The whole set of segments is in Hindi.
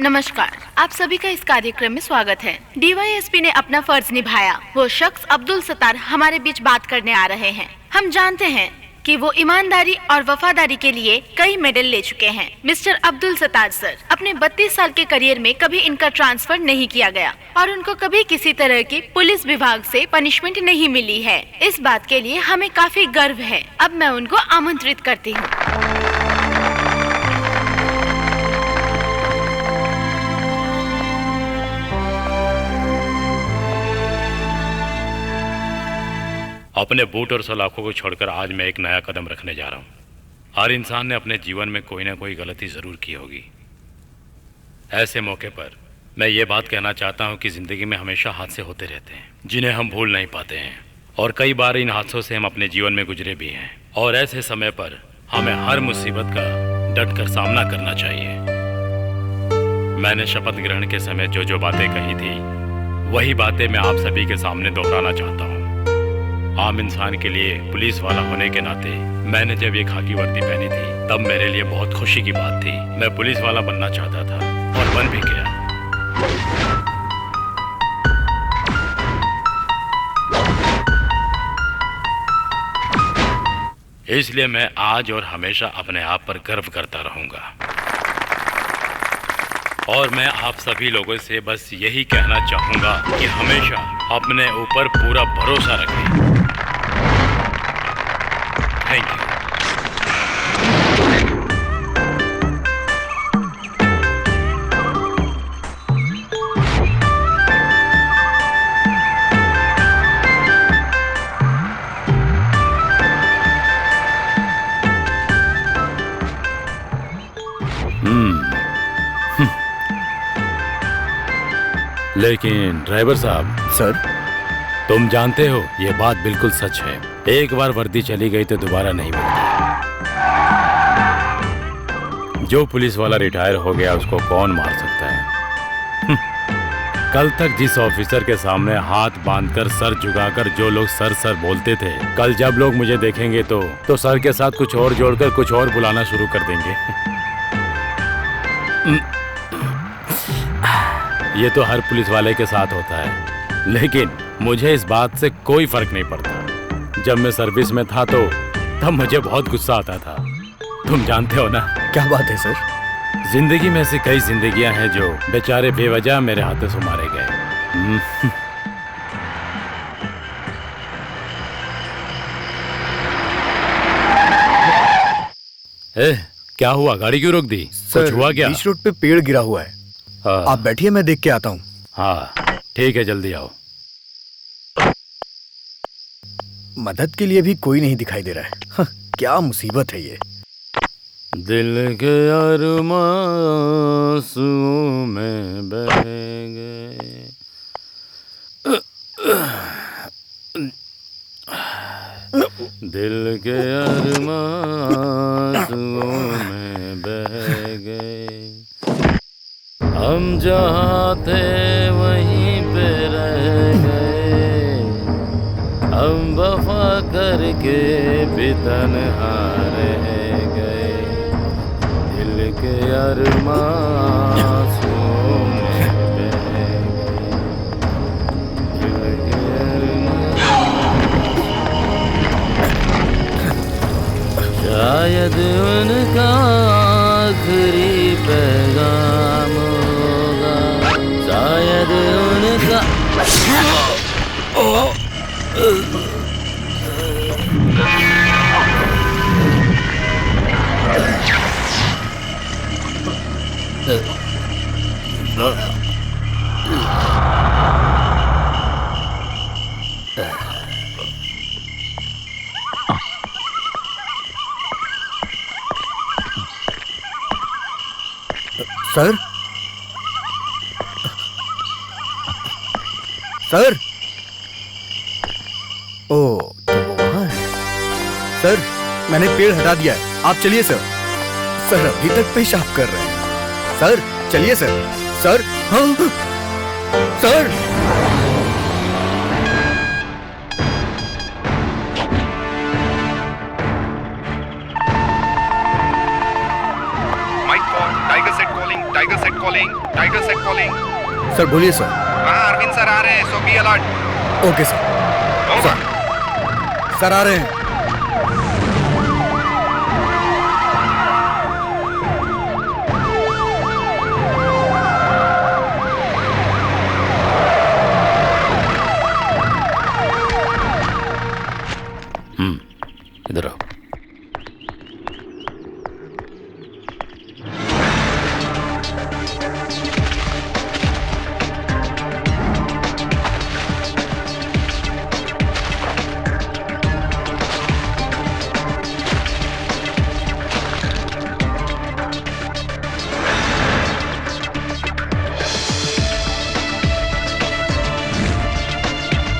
नमस्कार, आप सभी का इस कार्यक्रम में स्वागत है। डीवाईएसपी ने अपना फर्ज निभाया। वो शख्स अब्दुल सत्तार हमारे बीच बात करने आ रहे हैं। हम जानते हैं कि वो ईमानदारी और वफादारी के लिए कई मेडल ले चुके हैं। मिस्टर अब्दुल सत्तार सर, अपने 32 साल के करियर में कभी इनका ट्रांसफर नहीं किया गया और उनको कभी किसी तरह की पुलिस विभाग से पनिशमेंट नहीं मिली है। इस बात के लिए हमें काफी गर्व है। अब मैं उनको आमंत्रित करती हूँ। अपने बूट और सलाखों को छोड़कर आज मैं एक नया कदम रखने जा रहा हूँ। हर इंसान ने अपने जीवन में कोई ना कोई गलती ज़रूर की होगी। ऐसे मौके पर मैं ये बात कहना चाहता हूँ कि ज़िंदगी में हमेशा हादसे होते रहते हैं जिन्हें हम भूल नहीं पाते हैं, और कई बार इन हादसों से हम अपने जीवन में गुजरे भी हैं। और ऐसे समय पर हमें हर मुसीबत का डट कर सामना करना चाहिए। मैंने शपथ ग्रहण के समय जो जो बातें कही थी वही बातें मैं आप सभी के सामने दोहराना चाहता हूँ। आम इंसान के लिए पुलिस वाला होने के नाते मैंने जब ये खाकी वर्दी पहनी थी तब मेरे लिए बहुत खुशी की बात थी। मैं पुलिस वाला बनना चाहता था और बन भी गया। इसलिए मैं आज और हमेशा अपने आप पर गर्व करता रहूंगा। और मैं आप सभी लोगों से बस यही कहना चाहूंगा कि हमेशा अपने ऊपर पूरा भरोसा रखें। Thank you. लेकिन ड्राइवर साहब। सर, तुम जानते हो ये बात बिल्कुल सच है। एक बार वर्दी चली गई तो दोबारा नहीं मिलती। जो पुलिस वाला रिटायर हो गया उसको कौन मार सकता है। कल तक जिस ऑफिसर के सामने हाथ बांधकर सर झुकाकर जो लोग सर सर बोलते थे, कल जब लोग मुझे देखेंगे तो सर के साथ कुछ और जोड़कर कुछ और बुलाना शुरू कर देंगे। ये तो हर पुलिस वाले के साथ होता है, लेकिन मुझे इस बात से कोई फर्क नहीं पड़ता। जब मैं सर्विस में था तो तब मुझे बहुत गुस्सा आता था। तुम जानते हो ना। क्या बात है सर? जिंदगी में ऐसी कई जिंदगियां हैं जो बेचारे बेवजह मेरे हाथों से मारे गए। क्या हुआ? गाड़ी क्यों रोक दी? सर, कुछ हुआ क्या? बीच रोड पे पेड़ गिरा हुआ है। हाँ। आप बैठिए, मैं देख के आता हूँ। हाँ ठीक है, जल्दी आओ। मदद के लिए भी कोई नहीं दिखाई दे रहा है। हाँ, क्या मुसीबत है ये। दिल के अरमासूं में बह गए। दिल के अरमासूं में बह गए। हम जहाँ थे वहीं पे रह गए। हम वफा करके भी तन्हा रह गए। दिल के अरमासूं में बह गए। दिल के शायद उनका आखिरी पैगाम होगा। शायद उनका सर, सर। ओ, तो वो वहाँ है। सर, मैंने पेड़ हटा दिया है। आप चलिए सर। सर अभी तक पेशाब कर रहे हैं। सर चलिए सर। सर, हाँ sir. Mike 4, Tiger set calling, sir बोलिए सर। हाँ अरविंद सर आ रहे हैं, so be alert. Okay sir. Sir आ रहे हैं। इधर आओ।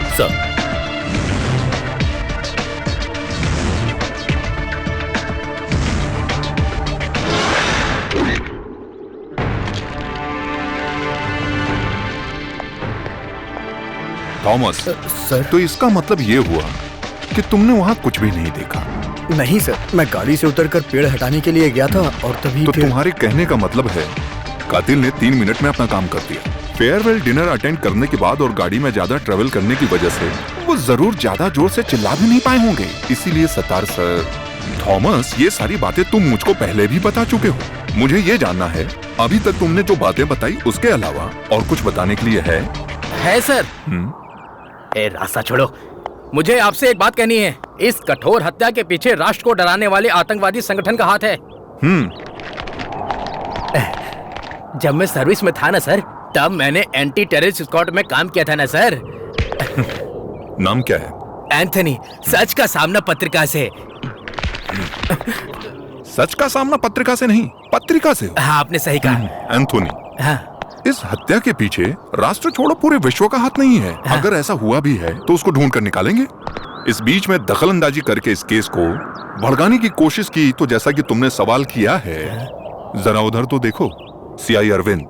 सर थॉमस, सर तो इसका मतलब ये हुआ कि तुमने वहाँ कुछ भी नहीं देखा। नहीं सर, मैं गाड़ी से उतरकर पेड़ हटाने के लिए गया था और तभी तो फिर... तुम्हारे कहने का मतलब है कातिल ने 3 मिनट में अपना काम कर दिया। फेयरवेल डिनर अटेंड करने के बाद और गाड़ी में ज्यादा ट्रेवल करने की वजह से वो जरूर ज्यादा जोर से चिल्ला भी नहीं पाए होंगे। इसीलिए सतार सर, थॉमस, ये सारी बातें तुम मुझको पहले भी बता चुके हो। मुझे ये जानना है अभी तक तुमने जो बातें बताई उसके अलावा और कुछ बताने के लिए है सर। ए रास्ता छोड़ो, मुझे आपसे एक बात कहनी है। इस कठोर हत्या के पीछे राष्ट्र को डराने वाले आतंकवादी संगठन का हाथ है। जब मैं सर्विस में था ना सर, तब मैंने एंटी टेररिस्ट स्क्वाड में काम किया था ना सर। नाम क्या है? एंथनी। सच का सामना पत्रिका से। सच का सामना पत्रिका से नहीं, पत्रिका से। हाँ, आपने सही कहा। एंथोनी, हाँ। इस हत्या के पीछे राष्ट्र छोड़ो पूरे विश्व का हाथ नहीं है। हाँ। अगर ऐसा हुआ भी है तो उसको ढूंढ कर निकालेंगे। इस बीच में दखलंदाजी करके इस केस को भड़काने की कोशिश की तो जैसा कि तुमने सवाल किया है, जरा उधर तो देखो। सीआई अरविंद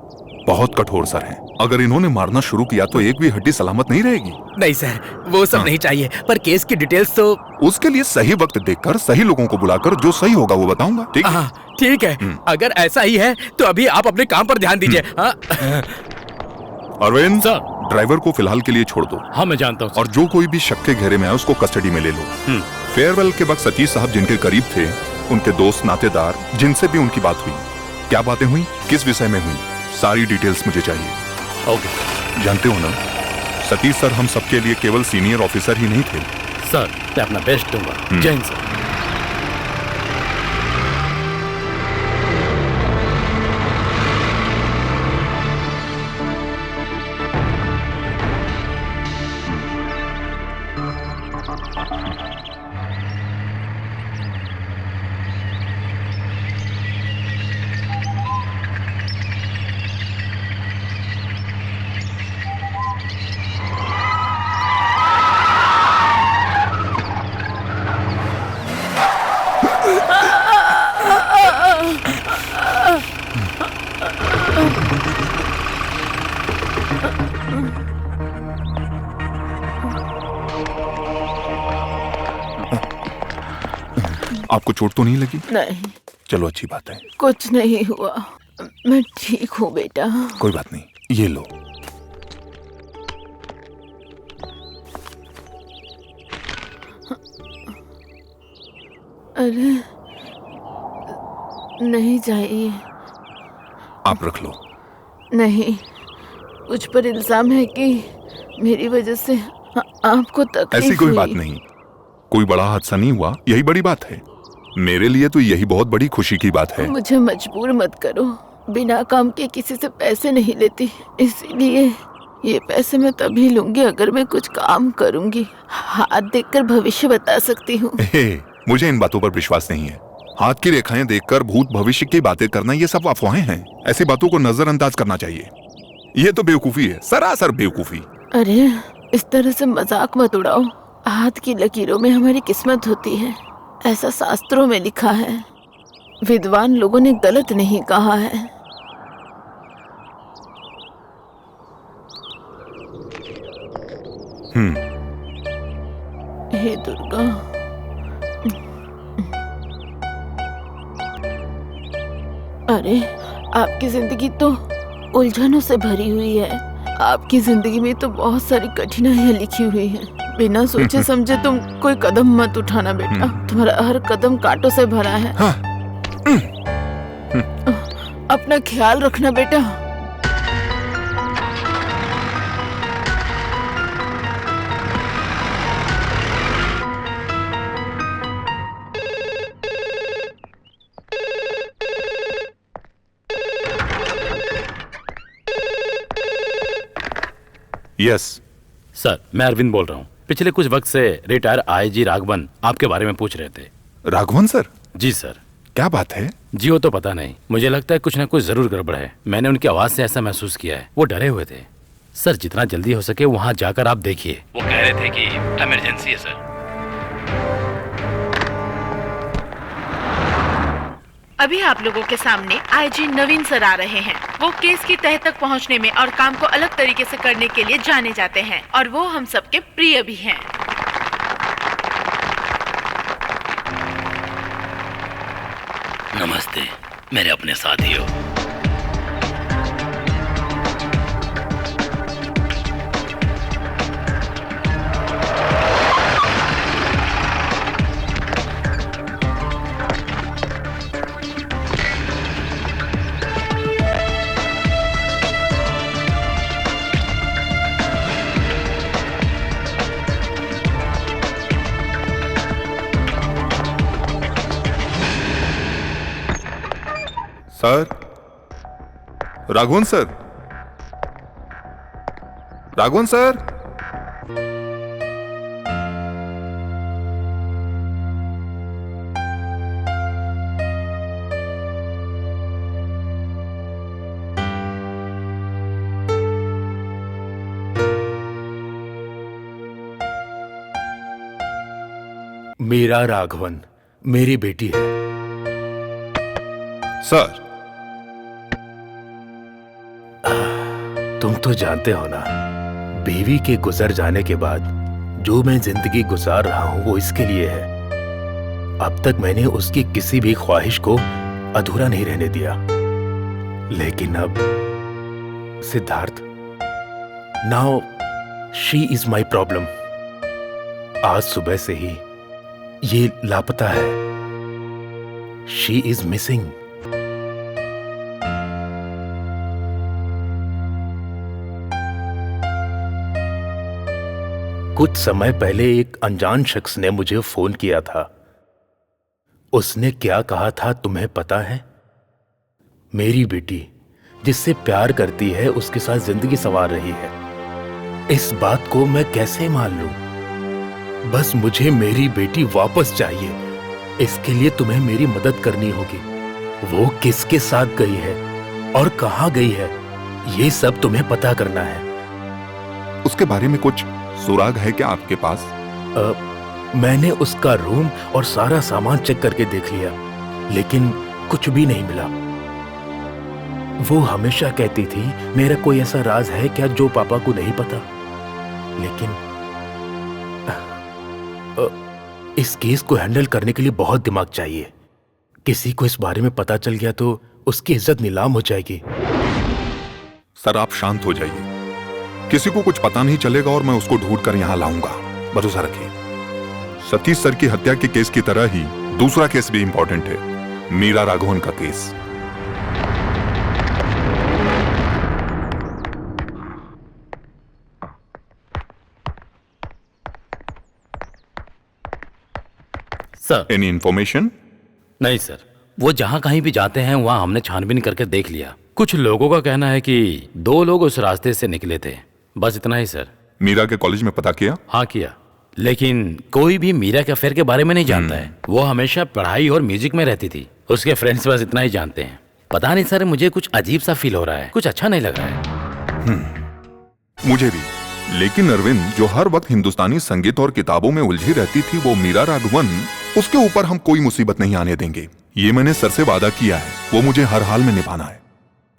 बहुत कठोर सर हैं। अगर इन्होंने मारना शुरू किया तो एक भी हड्डी सलामत नहीं रहेगी। नहीं सर, वो सब नहीं चाहिए, पर केस की डिटेल्स तो... उसके लिए सही वक्त देखकर सही लोगों को बुलाकर जो सही होगा वो बताऊंगा। ठीक है? ठीक है। अगर ऐसा ही है तो अभी आप अपने काम पर ध्यान दीजिए। अरविंद सर। ड्राइवर को फिलहाल के लिए छोड़ दो। हाँ मैं जानता हूँ। और जो कोई भी शक के घेरे में है उसको कस्टडी में ले लो। फेयरवेल के वक्त सतीश साहब जिनके करीब थे, उनके दोस्त नातेदार जिनसे भी उनकी बात हुई, क्या बातें हुई, किस विषय में हुई, सारी डिटेल्स मुझे चाहिए। ओके। जानते हो ना, सतीश सर हम सबके लिए केवल सीनियर ऑफिसर ही नहीं थे। सर मैं अपना बेस्ट दूंगा। जय हिंद सर। आपको चोट तो नहीं लगी? नहीं, चलो अच्छी बात है। कुछ नहीं हुआ, मैं ठीक हूँ बेटा। कोई बात नहीं, ये लो। अरे नहीं चाहिए। आप रख लो। नहीं, मुझ पर इल्जाम है कि मेरी वजह से आपको तकलीफ ऐसी कोई हुई। बात नहीं, कोई बड़ा हादसा नहीं हुआ, यही बड़ी बात है। मेरे लिए तो यही बहुत बड़ी खुशी की बात है। मुझे मजबूर मत करो, बिना काम के किसी से पैसे नहीं लेती, इसीलिए ये पैसे मैं तभी लूंगी अगर मैं कुछ काम करूंगी। हाथ देखकर भविष्य बता सकती हूँ। मुझे इन बातों पर विश्वास नहीं है। हाथ की रेखाएं देखकर भूत भविष्य की बातें करना ये सब अफवाहें हैं। ऐसी बातों को नजरअंदाज करना चाहिए। ये तो बेवकूफी है, सरासर बेवकूफी। अरे इस तरह से मजाक मत उड़ाओ। हाथ की लकीरों में हमारी किस्मत होती है, ऐसा शास्त्रों में लिखा है। विद्वान लोगों ने गलत नहीं कहा है। हे दुर्गा, अरे आपकी जिंदगी तो उलझनों से भरी हुई है। आपकी जिंदगी में तो बहुत सारी कठिनाइयाँ लिखी हुई हैं। बिना सोचे समझे तुम कोई कदम मत उठाना बेटा। तुम्हारा हर कदम कांटों से भरा है। हाँ। अपना ख्याल रखना बेटा। यस सर, मैं अरविंद बोल रहा हूँ। पिछले कुछ वक्त से रिटायर आईजी राघवन आपके बारे में पूछ रहे थे। राघवन सर? जी सर। क्या बात है? जी वो तो पता नहीं, मुझे लगता है कुछ ना कुछ जरूर गड़बड़ है। मैंने उनकी आवाज से ऐसा महसूस किया है। वो डरे हुए थे। सर जितना जल्दी हो सके वहाँ जाकर आप देखिए। वो कह रहे थे कि इमरजेंसी है सर। अभी आप लोगों के सामने आईजी नवीन सर आ रहे हैं। वो केस की तह तक पहुंचने में और काम को अलग तरीके से करने के लिए जाने जाते हैं और वो हम सबके प्रिय भी हैं। नमस्ते मेरे अपने साथियों। Sir, Raghavan sir, Raghavan sir. Meera Raghavan मेरी बेटी है। सर, तुम तो जानते हो ना, बीवी के गुजर जाने के बाद जो मैं जिंदगी गुजार रहा हूं वो इसके लिए है। अब तक मैंने उसकी किसी भी ख्वाहिश को अधूरा नहीं रहने दिया। लेकिन अब Siddharth, now she is my problem. आज सुबह से ही ये लापता है। She is missing. कुछ समय पहले एक अनजान शख्स ने मुझे फोन किया था। उसने क्या कहा था तुम्हें पता है? मेरी बेटी जिससे प्यार करती है उसके साथ जिंदगी संवार रही है। इस बात को मैं कैसे मान लूं? बस मुझे मेरी बेटी वापस चाहिए। इसके लिए तुम्हें मेरी मदद करनी होगी। वो किसके साथ गई है और कहां गई है, ये सब तुम्हें पता करना है। उसके बारे में कुछ सुराग है क्या आपके पास? मैंने उसका रूम और सारा सामान चेक करके देख लिया, लेकिन कुछ भी नहीं मिला। वो हमेशा कहती थी मेरा कोई ऐसा राज है क्या जो पापा को नहीं पता। लेकिन इस केस को हैंडल करने के लिए बहुत दिमाग चाहिए। किसी को इस बारे में पता चल गया तो उसकी इज्जत नीलाम हो जाएगी। सर, आप शांत हो जाइए। किसी को कुछ पता नहीं चलेगा और मैं उसको ढूंढ कर यहां लाऊंगा। भरोसा रखिए। सतीश सर की हत्या के केस की तरह ही दूसरा केस भी इंपॉर्टेंट है, मीरा राघवन का केस। Sir, any information? नहीं सर, वो जहाँ कहीं भी जाते हैं वहाँ हमने छानबीन करके देख लिया। कुछ लोगों का कहना है कि 2 लोग उस रास्ते से निकले थे। बस इतना ही सर। मीरा के कॉलेज में पता किया? हाँ किया, लेकिन कोई भी मीरा के अफेयर के बारे में नहीं जानता है। वो हमेशा पढ़ाई और म्यूजिक में रहती थी। उसके फ्रेंड्स बस इतना ही जानते हैं। पता नहीं सर, मुझे कुछ अजीब सा फील हो रहा है। कुछ अच्छा नहीं लग रहा है। मुझे भी। लेकिन अरविंद, जो हर वक्त हिंदुस्तानी संगीत और किताबों में उलझी रहती थी, वो मीरा राघवन, उसके ऊपर हम कोई मुसीबत नहीं आने देंगे। ये मैंने सर से वादा किया है, वो मुझे हर हाल में निभाना है।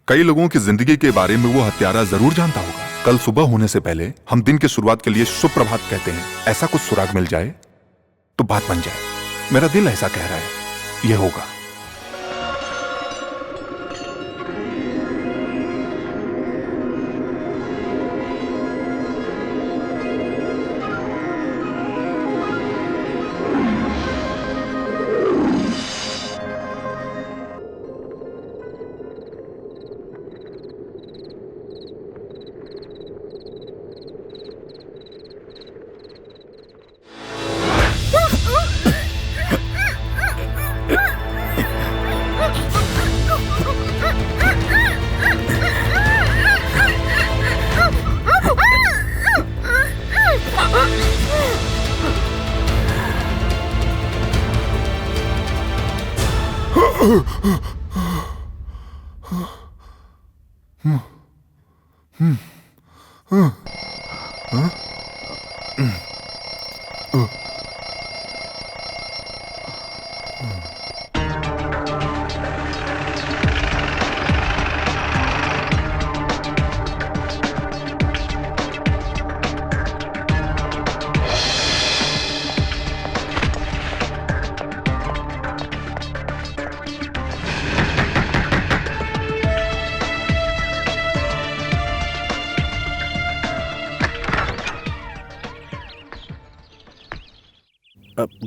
कई लोगों की जिंदगी के बारे में वो हत्यारा जरूर जानता होगा। कल सुबह होने से पहले हम दिन की शुरुआत के लिए सुप्रभात कहते हैं। ऐसा कुछ सुराग मिल जाए तो बात बन जाए। मेरा दिल ऐसा कह रहा है, ये होगा।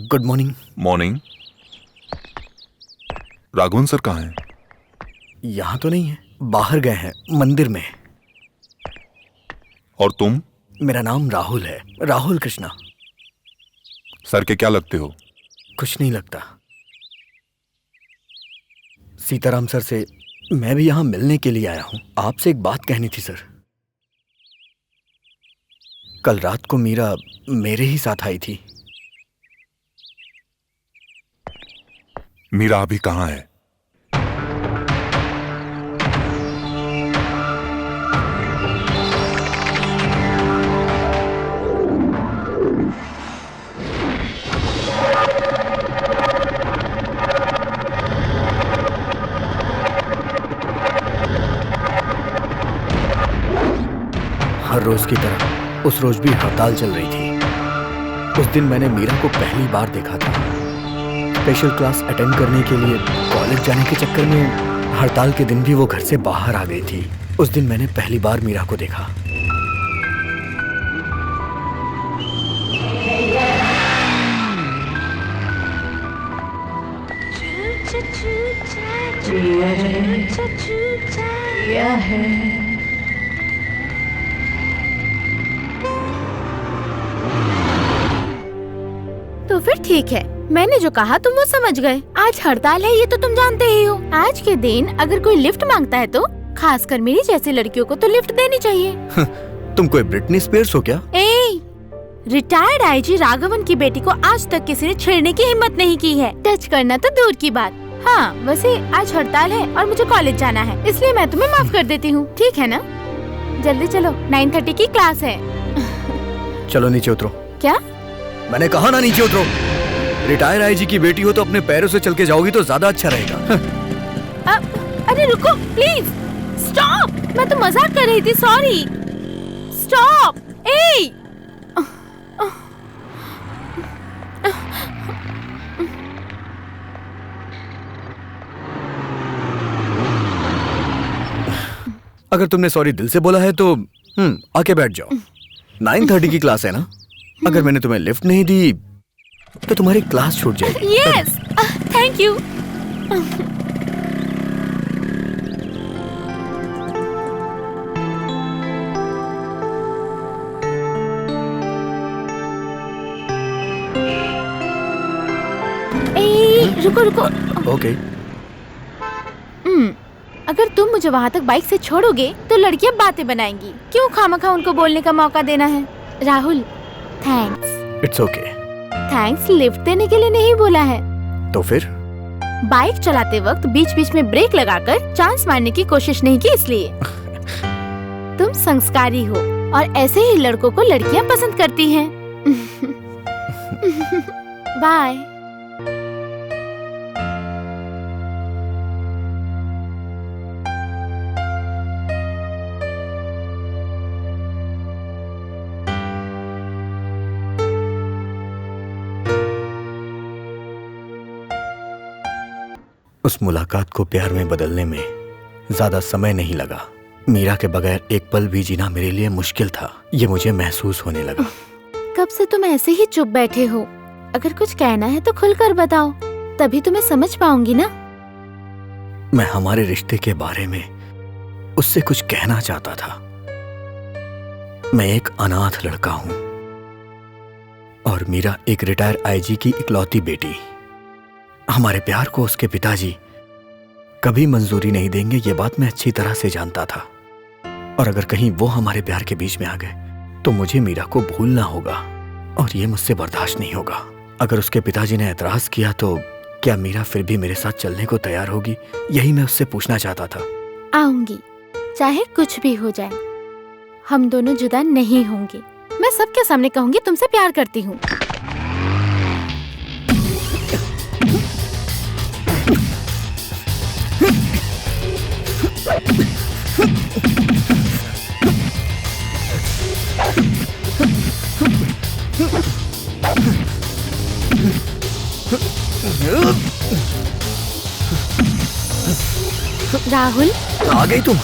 Good morning. Morning. Raghavan sir कहाँ हैं? यहाँ तो नहीं है, बाहर गए हैं, मंदिर में। और तुम? मेरा नाम राहुल है, राहुल कृष्णा। सर के क्या लगते हो? कुछ नहीं लगता। सीताराम सर से मैं भी यहाँ मिलने के लिए आया हूँ। आपसे एक बात कहनी थी सर। कल रात को मीरा मेरे ही साथ आई थी। मीरा अभी कहाँ है? हर रोज की तरह उस रोज भी हड़ताल चल रही थी। उस दिन मैंने मीरा को पहली बार देखा था। स्पेशल क्लास अटेंड करने के लिए कॉलेज जाने के चक्कर में हड़ताल के दिन भी वो घर से बाहर आ गई थी। उस दिन मैंने पहली बार मीरा को देखा। तो फिर ठीक है, मैंने जो कहा तुम वो समझ गए। आज हड़ताल है ये तो तुम जानते ही हो। आज के दिन अगर कोई लिफ्ट मांगता है तो खासकर मेरी जैसी लड़कियों को तो लिफ्ट देनी चाहिए। तुम कोई ब्रिटनी स्पीयर्स हो क्या? रिटायर्ड आईजी राघवन की बेटी को आज तक किसी ने छेड़ने की हिम्मत नहीं की है। टच करना तो दूर की बात। हाँ, वैसे आज हड़ताल है और मुझे कॉलेज जाना है, इसलिए मैं तुम्हें माफ कर देती हूँ, ठीक है ना? जल्दी चलो, 9:30 की क्लास है। चलो नीचे उतरो। क्या? मैंने कहा ना नीचे उतरो। रिटायर आईजी की बेटी हो तो अपने पैरों से चल के जाओगी तो ज्यादा अच्छा रहेगा। अरे रुको प्लीज, स्टॉप। मैं तो मजाक कर रही थी, सॉरी। स्टॉप। अगर तुमने सॉरी दिल से बोला है तो आके बैठ जाओ। 9:30 की क्लास है ना? अगर मैंने तुम्हें लिफ्ट नहीं दी तो तुम्हारी क्लास छूट जाएगी। Yes, thank you. रुको रुको। ओके। अगर तुम मुझे वहाँ तक बाइक से छोड़ोगे तो लड़कियाँ बातें बनाएंगी। क्यों खामखा उनको बोलने का मौका देना है? Rahul, thanks. It's okay. Thanks lift देने के लिए नहीं बोला है। तो फिर? बाइक चलाते वक्त बीच बीच में ब्रेक लगाकर चांस मारने की कोशिश नहीं की, इसलिए। तुम संस्कारी हो और ऐसे ही लड़कों को लड़कियाँ पसंद करती हैं। बाय। उस मुलाकात को प्यार में बदलने में ज्यादा समय नहीं लगा। मीरा के बगैर एक पल भी जीना मेरे लिए मुश्किल था, ये मुझे महसूस होने लगा। कब से तुम ऐसे ही चुप बैठे हो? अगर कुछ कहना है तो खुलकर बताओ, तभी तुम्हें समझ पाऊंगी ना। मैं हमारे रिश्ते के बारे में उससे कुछ कहना चाहता था। मैं एक अनाथ लड़का हूं और मीरा एक रिटायर आईजी की इकलौती बेटी। हमारे प्यार को उसके पिताजी कभी मंजूरी नहीं देंगे, ये बात मैं अच्छी तरह से जानता था। और अगर कहीं वो हमारे प्यार के बीच में आ गए तो मुझे मीरा को भूलना होगा और ये मुझसे बर्दाश्त नहीं होगा। अगर उसके पिताजी ने एतराज किया तो क्या मीरा फिर भी मेरे साथ चलने को तैयार होगी? यही मैं उससे पूछना चाहता था। आऊंगी, चाहे कुछ भी हो जाए। हम दोनों जुदा नहीं होंगे। मैं सबके सामने कहूंगी तुमसे प्यार करती हूँ। राहुल, आ गई तुम?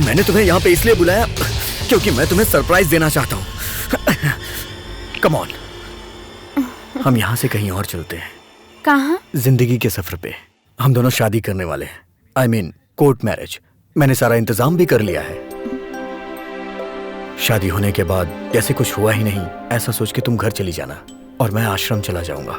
मैंने तुम्हें यहाँ पे इसलिए बुलाया क्योंकि मैं तुम्हें सरप्राइज देना चाहता हूँ। कम ऑन, हम यहाँ से कहीं और चलते हैं। कहाँ? जिंदगी के सफर पे। हम दोनों शादी करने वाले हैं। I mean, court marriage. मैंने सारा इंतजाम भी कर लिया है। शादी होने के बाद जैसे कुछ हुआ ही नहीं ऐसा सोच के तुम घर चली जाना और मैं आश्रम चला जाऊंगा।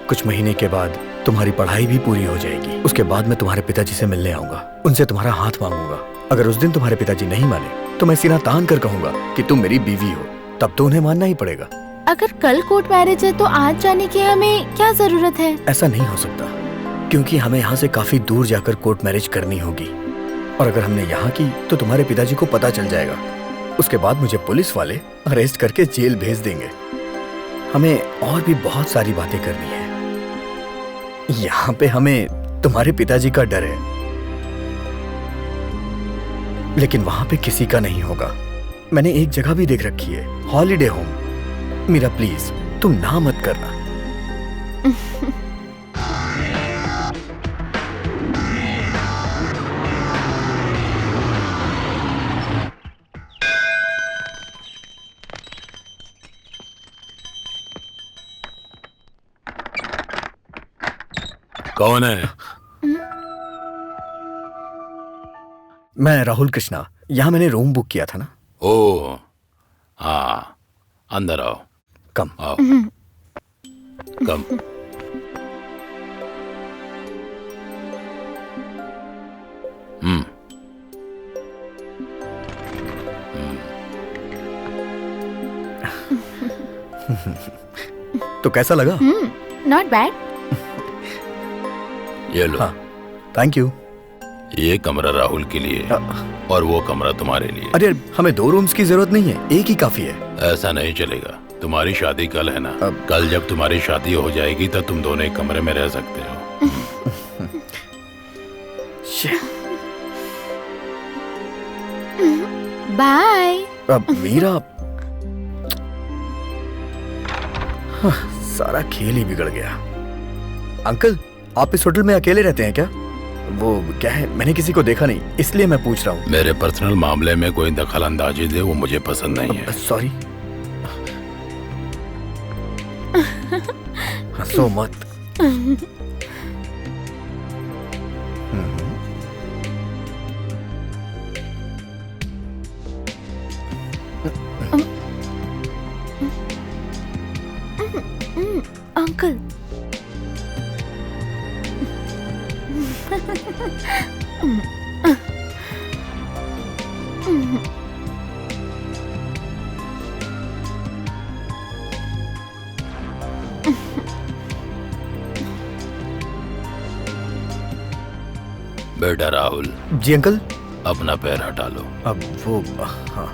कुछ महीने के बाद तुम्हारी पढ़ाई भी पूरी हो जाएगी। उसके बाद मैं तुम्हारे पिताजी से मिलने आऊंगा, उनसे तुम्हारा हाथ मांगूंगा। अगर उस दिन तुम्हारे पिताजी नहीं माने तो मैं सीना तान कर कहूंगा कि तुम मेरी बीवी हो, तब तो उन्हें मानना ही पड़ेगा। अगर कल कोर्ट मैरिज है तो आज जाने की हमें क्या जरूरत है? ऐसा नहीं हो सकता क्योंकि हमें यहाँ से काफी दूर जाकर कोर्ट मैरिज करनी होगी और अगर हमने यहाँ की तो तुम्हारे पिताजी को पता चल जाएगा। उसके बाद मुझे पुलिस वाले अरेस्ट करके जेल भेज देंगे। हमें और भी बहुत सारी बातें करनी है। यहाँ पे हमें तुम्हारे पिताजी का डर है, लेकिन वहां पे किसी का नहीं होगा। मैंने एक जगह भी देख रखी है, हॉलिडे होम। मीरा प्लीज तुम ना मत करना। कौन है? मैं राहुल कृष्णा। यहाँ मैंने रूम बुक किया था ना। ओ हाँ, अंदर आओ। कम आओ। कम। तो कैसा लगा? Not bad. ये लो। हाँ, थैंक यू। ये कमरा राहुल के लिए और वो कमरा तुम्हारे लिए। अरे हमें 2 रूम्स की जरूरत नहीं है, एक ही काफी है। ऐसा नहीं चलेगा। तुम्हारी शादी कल है ना? कल जब तुम्हारी शादी हो जाएगी तब तुम दोनों एक कमरे में रह सकते हो। बाय। अब मीरा, सारा खेल ही बिगड़ गया। अंकल, आप इस होटल में अकेले रहते हैं क्या? वो क्या है, मैंने किसी को देखा नहीं इसलिए मैं पूछ रहा हूँ। मेरे पर्सनल मामले में कोई दखल अंदाजी दे वो मुझे पसंद नहीं है। सॉरी। हंसो मत। अंकल, बेटा राहुल। जी अंकल। अपना पैर हटा लो। अब वो हाँ।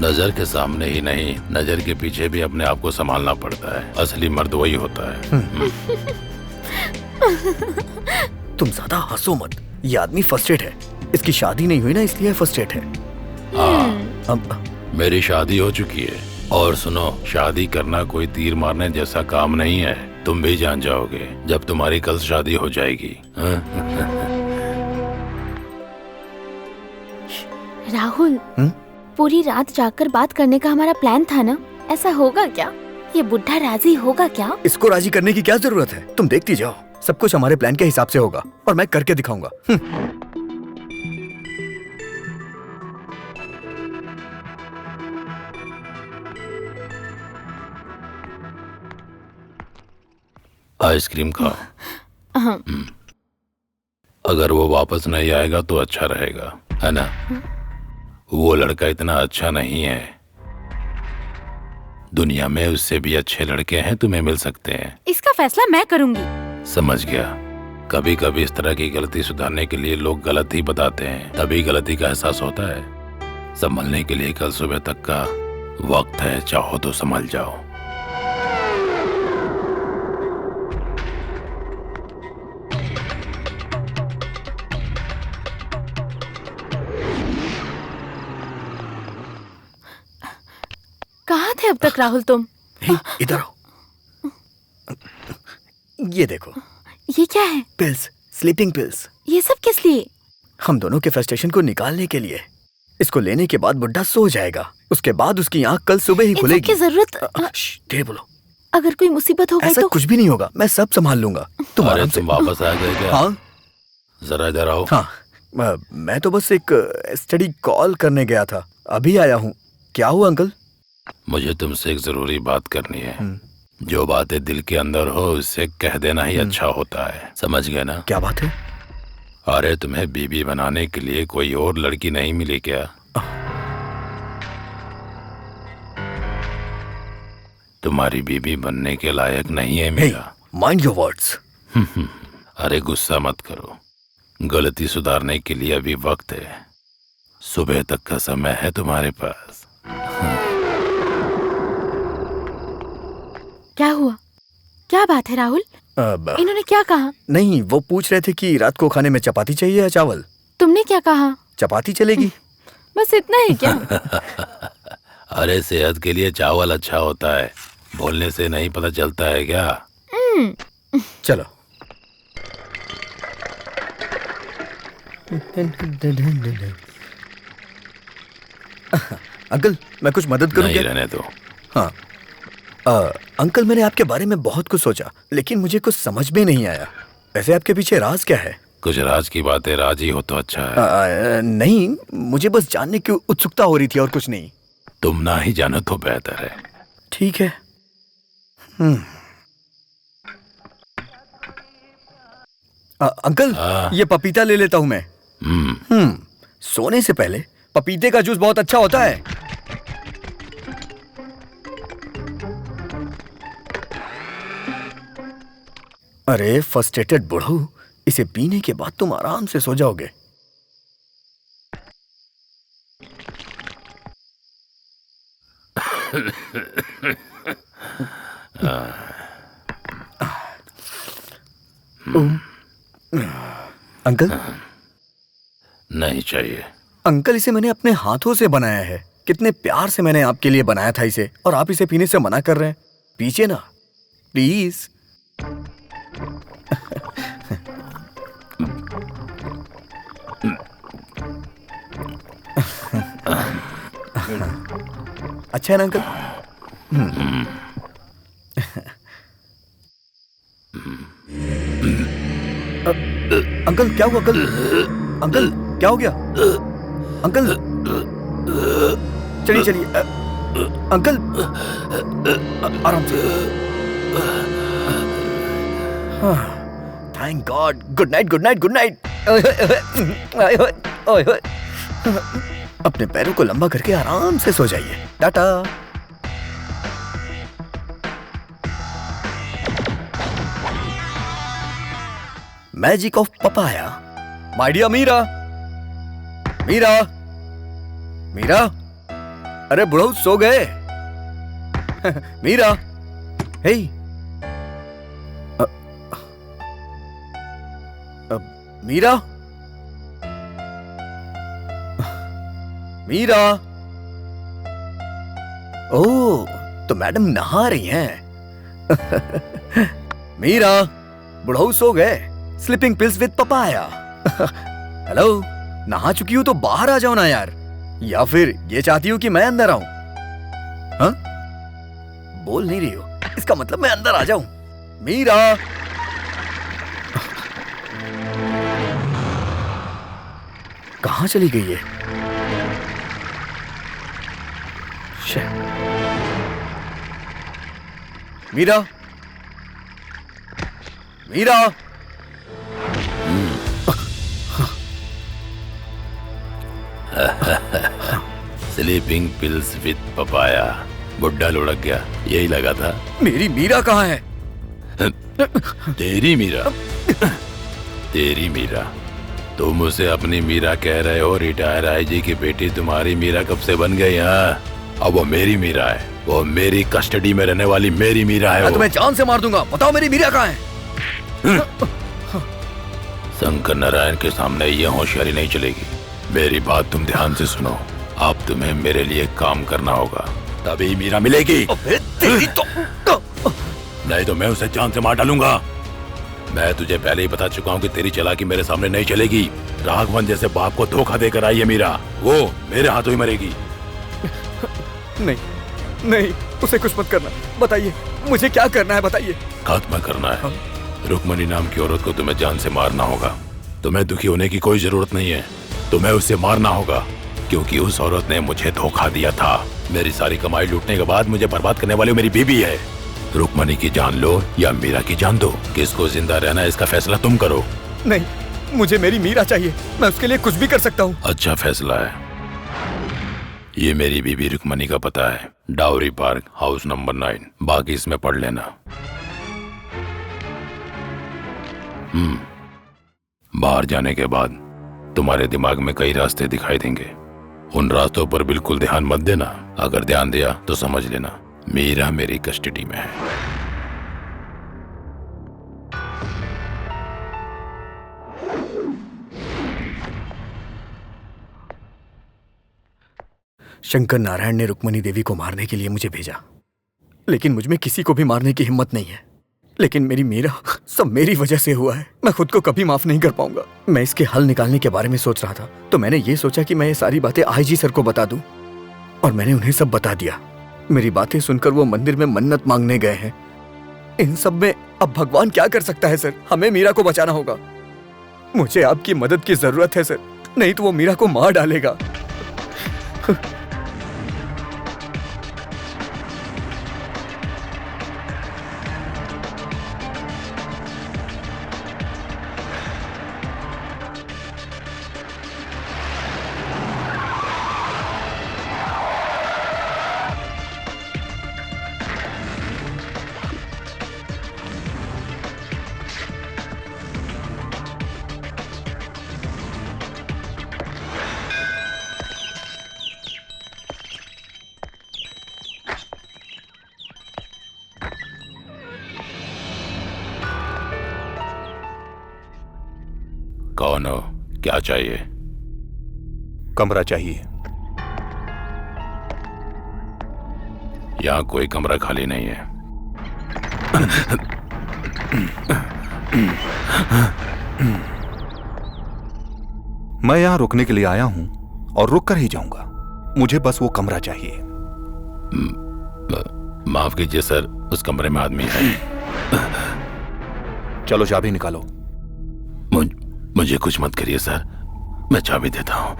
नजर के सामने ही नहीं, नजर के पीछे भी अपने आप को संभालना पड़ता है। असली मर्द वही होता है। तुम ज्यादा हंसो मत। ये आदमी फर्स्टेड है। इसकी शादी नहीं हुई ना, इसलिए फर्स्टेड है। हाँ, मेरी शादी हो चुकी है। और सुनो, शादी करना कोई तीर मारने जैसा काम नहीं है। तुम भी जान जाओगे जब तुम्हारी कल शादी हो जाएगी। राहुल, पूरी रात जाकर बात करने का हमारा प्लान था ना, ऐसा होगा क्या? ये बुढ़ा राजी होगा क्या? इसको राजी करने की क्या जरूरत है? तुम देखती जाओ, सब कुछ हमारे प्लान के हिसाब से होगा और मैं करके दिखाऊंगा। आइसक्रीम खाओ। अगर वो वापस नहीं आएगा तो अच्छा रहेगा, है ना? वो लड़का इतना अच्छा नहीं है दुनिया में उससे भी अच्छे लड़के हैं, तुम्हें मिल सकते हैं। इसका फैसला मैं करूंगी। समझ गया। कभी कभी इस तरह की गलती सुधारने के लिए लोग गलत ही बताते हैं, तभी गलती का एहसास होता है। संभलने के लिए कल सुबह तक का वक्त है, चाहो तो संभल जाओ। कहाँ थे अब तक राहुल तुम? हे, इधर आओ। ये देखो, ये क्या है? Pills, sleeping pills. ये सब किस लिए? हम दोनों के फ्रस्ट्रेशन को निकालने के लिए। इसको लेने के बाद बुड्ढा सो जाएगा, उसके बाद उसकी आंख कल सुबह ही खुलेगी। की जरूरत? धीरे बोलो। अगर कोई मुसीबत हो गई ऐसा तो? कुछ भी नहीं होगा, मैं सब संभाल लूंगा। तुम आराम से। तुम वापस आ गए क्या? हाँ, जरा इधर आओ। हाँ, मैं तो बस एक स्टडी कॉल करने गया था, अभी आया हूँ। क्या हुआ अंकल? मुझे तुमसे एक जरूरी बात करनी है। जो बातें दिल के अंदर हो उससे कह देना ही अच्छा होता है, समझ गए ना? क्या बात है? अरे तुम्हें बीबी बनाने के लिए कोई और लड़की नहीं मिली क्या? तुम्हारी बीबी बनने के लायक नहीं है मीरा। Mind your words. अरे गुस्सा मत करो, गलती सुधारने के लिए अभी वक्त है। सुबह तक का समय है तुम्हारे पास। क्या हुआ? क्या बात है राहुल? इन्होंने क्या कहा? नहीं, वो पूछ रहे थे कि रात को खाने में चपाती चाहिए या चावल। तुमने क्या कहा? चपाती चलेगी। बस इतना ही क्या? अरे सेहत के लिए चावल अच्छा होता है, बोलने से नहीं पता चलता है क्या? चलो। अंकल, मैं कुछ मदद करूं नहीं, क्या? रहने दो। हाँ, अंकल, मैंने आपके बारे में बहुत कुछ सोचा, लेकिन मुझे कुछ समझ में नहीं आया। वैसे आपके पीछे राज क्या है? कुछ राज की बातें राज ही हो तो अच्छा है। नहीं, मुझे बस जानने की उत्सुकता हो रही थी और कुछ नहीं। तुम ना ही जानो तो बेहतर है। ठीक है। अंकल, ये पपीता ले लेता हूं मैं। सोने से पहले पपीते का जूस बहुत अच्छा होता है। अरे फ्रस्ट्रेटेड बुढ़ऊ, इसे पीने के बाद तुम आराम से सो जाओगे। अंकल? नहीं चाहिए। अंकल, इसे मैंने अपने हाथों से बनाया है। कितने प्यार से मैंने आपके लिए बनाया था इसे, और आप इसे पीने से मना कर रहे हैं। पीछे ना, प्लीज। अच्छा है ना अंकल? अंकल क्या हुआ? अंकल, अंकल क्या हो गया? अंकल चलिए चलिए। अंकल आराम से। Thank God. Good night, good night, good night. अपने पैरों को लंबा करके आराम से सो जाइए। Tata. Magic of papaya. My dear Meera. Meera, Meera, अरे बुढ़ऊ सो गए? मीरा, हे। मीरा, मीरा। ओह, तो मैडम नहा रही हैं। मीरा, बुढ़ऊ सो गए। Sleeping pills with papaya. Hello, नहा चुकी हूं तो बाहर आ जाओ ना यार। या फिर ये चाहती हूँ कि मैं अंदर आऊं? हाँ, बोल नहीं रही हो, इसका मतलब मैं अंदर आ जाऊं। मीरा, कहां चली गई है? Meera, Meera. Sleeping pills with papaya. बुड्ढा लुढ़क गया, यही लगा था। मेरी मीरा कहाँ है? तेरी मीरा? तेरी मीरा? तुम उसे अपनी मीरा कह रहे हो? रिटायर आईजी की बेटी तुम्हारी मीरा कब से बन गई? हाँ, अब वो मेरी मीरा है, वो मेरी कस्टडी में रहने वाली मेरी मीरा है। मैं तुम्हें जान से मार दूंगा, बताओ मेरी मीरा कहाँ है? शंकर नारायण के सामने ये होशियारी नहीं चलेगी। मेरी बात तुम ध्यान से सुनो। अब तुम्हें मेरे लिए काम करना होगा, तभी मीरा मिलेगी। तेरी तो नहीं तो मैं उसे जान से मार डालूंगा। मैं तुझे पहले ही बता चुका हूँ कि तेरी चालाकी मेरे सामने नहीं चलेगी। राघवन जैसे बाप को धोखा देकर आई है मीरा, वो मेरे हाथों ही मरेगी। नहीं नहीं, उसे कुछ मत करना। बताइए मुझे क्या करना है, बताइए। खत्म करना है। रुक्मणी नाम की औरत को तुम्हें जान से मारना होगा। तुम्हें दुखी होने की कोई जरूरत नहीं है, तुम्हें उसे मारना होगा, क्योंकि उस औरत ने मुझे धोखा दिया था। मेरी सारी कमाई लूटने के बाद मुझे बर्बाद करने वाली मेरी बीबी है। रुक्मणी की जान लो या मीरा की जान दो, किसको जिंदा रहना है इसका फैसला तुम करो। नहीं, मुझे मेरी मीरा चाहिए, मैं उसके लिए कुछ भी कर सकता हूँ। अच्छा फैसला है। ये मेरी बीबी रुक्मणी का पता है, डावरी पार्क, हाउस नंबर 9। बाकी इसमें पढ़ लेना। बाहर जाने के बाद तुम्हारे दिमाग में कई रास्ते दिखाई देंगे, उन रास्तों पर बिल्कुल ध्यान मत देना। अगर ध्यान दिया तो समझ लेना मीरा मेरी कस्टडी में है। शंकर नारायण ने रुक्मणी देवी को मारने के लिए मुझे भेजा, लेकिन मुझमें किसी को भी मारने की हिम्मत नहीं है। लेकिन मेरी मीरा, सब मेरी वजह से हुआ है। मैं खुद को कभी माफ नहीं कर पाऊंगा। मैं इसके हल निकालने के बारे में सोच रहा था, तो मैंने ये सोचा कि मैं ये सारी बातें आईजी सर को बता दूं, और मैंने उन्हें सब बता दिया। मेरी बातें सुनकर वो मंदिर में मन्नत मांगने गए हैं। इन सब में अब भगवान क्या कर सकता है सर? हमें मीरा को बचाना होगा। मुझे आपकी मदद की जरूरत है सर, नहीं तो वो मीरा को मार डालेगा। कौन हो? क्या चाहिए? कमरा चाहिए। यहाँ कोई कमरा खाली नहीं है। मैं यहाँ रुकने के लिए आया हूँ और रुक कर ही जाऊंगा। मुझे बस वो कमरा चाहिए। माफ कीजिए सर, उस कमरे में आदमी है। चलो चाबी निकालो। मुझे कुछ मत करिए सर, मैं चाबी देता हूँ।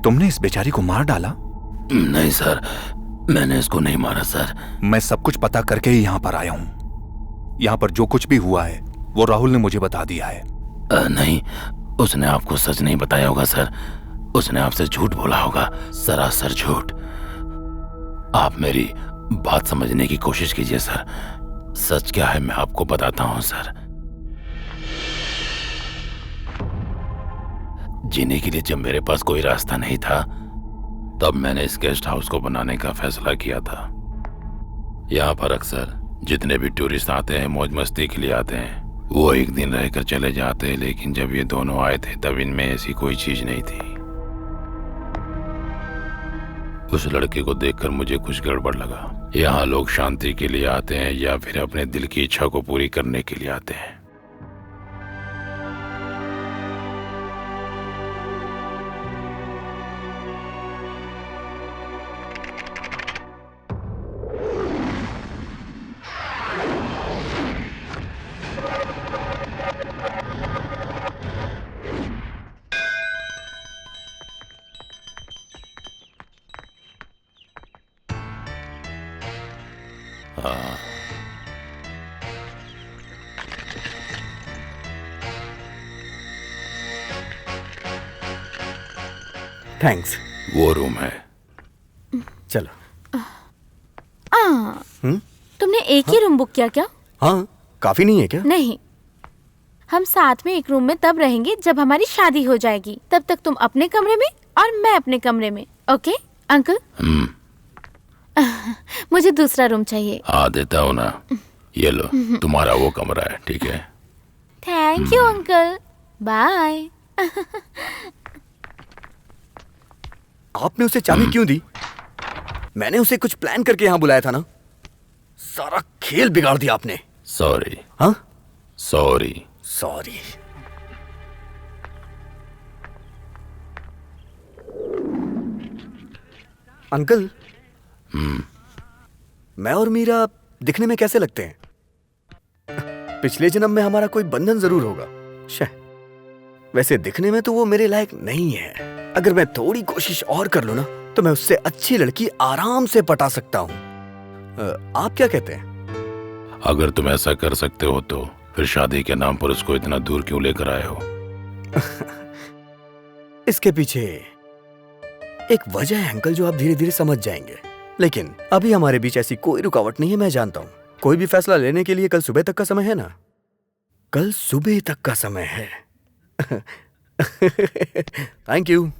तुमने इस बेचारी को मार डाला? नहीं सर, मैंने इसको नहीं मारा सर। मैं सब कुछ पता करके ही यहाँ पर आया हूँ। यहाँ पर जो कुछ भी हुआ है वो राहुल ने मुझे बता दिया है। नहीं, उसने आपको सच नहीं बताया होगा सर, उसने आपसे झूठ बोला होगा, सरासर झूठ। आप मेरी बात समझने की कोशिश कीजिए सर। सच क्या है मैं आपको बताता हूँ सर। जीने के लिए जब मेरे पास कोई रास्ता नहीं था, तब मैंने इस गेस्ट हाउस को बनाने का फैसला किया था। यहाँ पर अक्सर जितने भी टूरिस्ट आते हैं मौज मस्ती के लिए आते हैं, वो एक दिन रहकर चले जाते हैं। लेकिन जब ये दोनों आए थे तब इनमें ऐसी कोई चीज नहीं थी। उस लड़के को देखकर मुझे कुछ गड़बड़ लगा। यहाँ लोग शांति के लिए आते हैं या फिर अपने दिल की इच्छा को पूरी करने के लिए आते हैं? थैंक्स। वो रूम है। चलो। तुमने एक ही रूम बुक किया क्या? हाँ, काफी नहीं है क्या? नहीं, हम साथ में एक रूम में तब रहेंगे जब हमारी शादी हो जाएगी। तब तक तुम अपने कमरे में और मैं अपने कमरे में। Okay uncle? मुझे दूसरा रूम चाहिए। हाँ देता हूँ ना, ये लो तुम्हारा वो कमरा है, ठीक है? Thank you uncle, bye. आपने उसे चाबी क्यों दी? मैंने उसे कुछ प्लान करके यहाँ बुलाया था ना। सारा खेल बिगाड़ दिया आपने। सॉरी। हाँ, सॉरी। सॉरी। अंकल, मैं और मीरा दिखने में कैसे लगते हैं? पिछले जन्म में हमारा कोई बंधन जरूर होगा शायद। वैसे दिखने में तो वो मेरे लायक नहीं है। अगर मैं थोड़ी कोशिश और कर लूं ना तो मैं उससे अच्छी लड़की आराम से पटा सकता हूं। आप क्या कहते हैं? अगर तुम ऐसा कर सकते हो तो फिर शादी के नाम पर उसको इतना दूर क्यों लेकर आए हो? इसके पीछे एक वजह है अंकल, जो आप धीरे धीरे समझ जाएंगे। लेकिन अभी हमारे बीच ऐसी कोई रुकावट नहीं है, मैं जानता हूं। कोई भी फैसला लेने के लिए कल सुबह तक का समय है ना? कल सुबह तक का समय है। Thank you.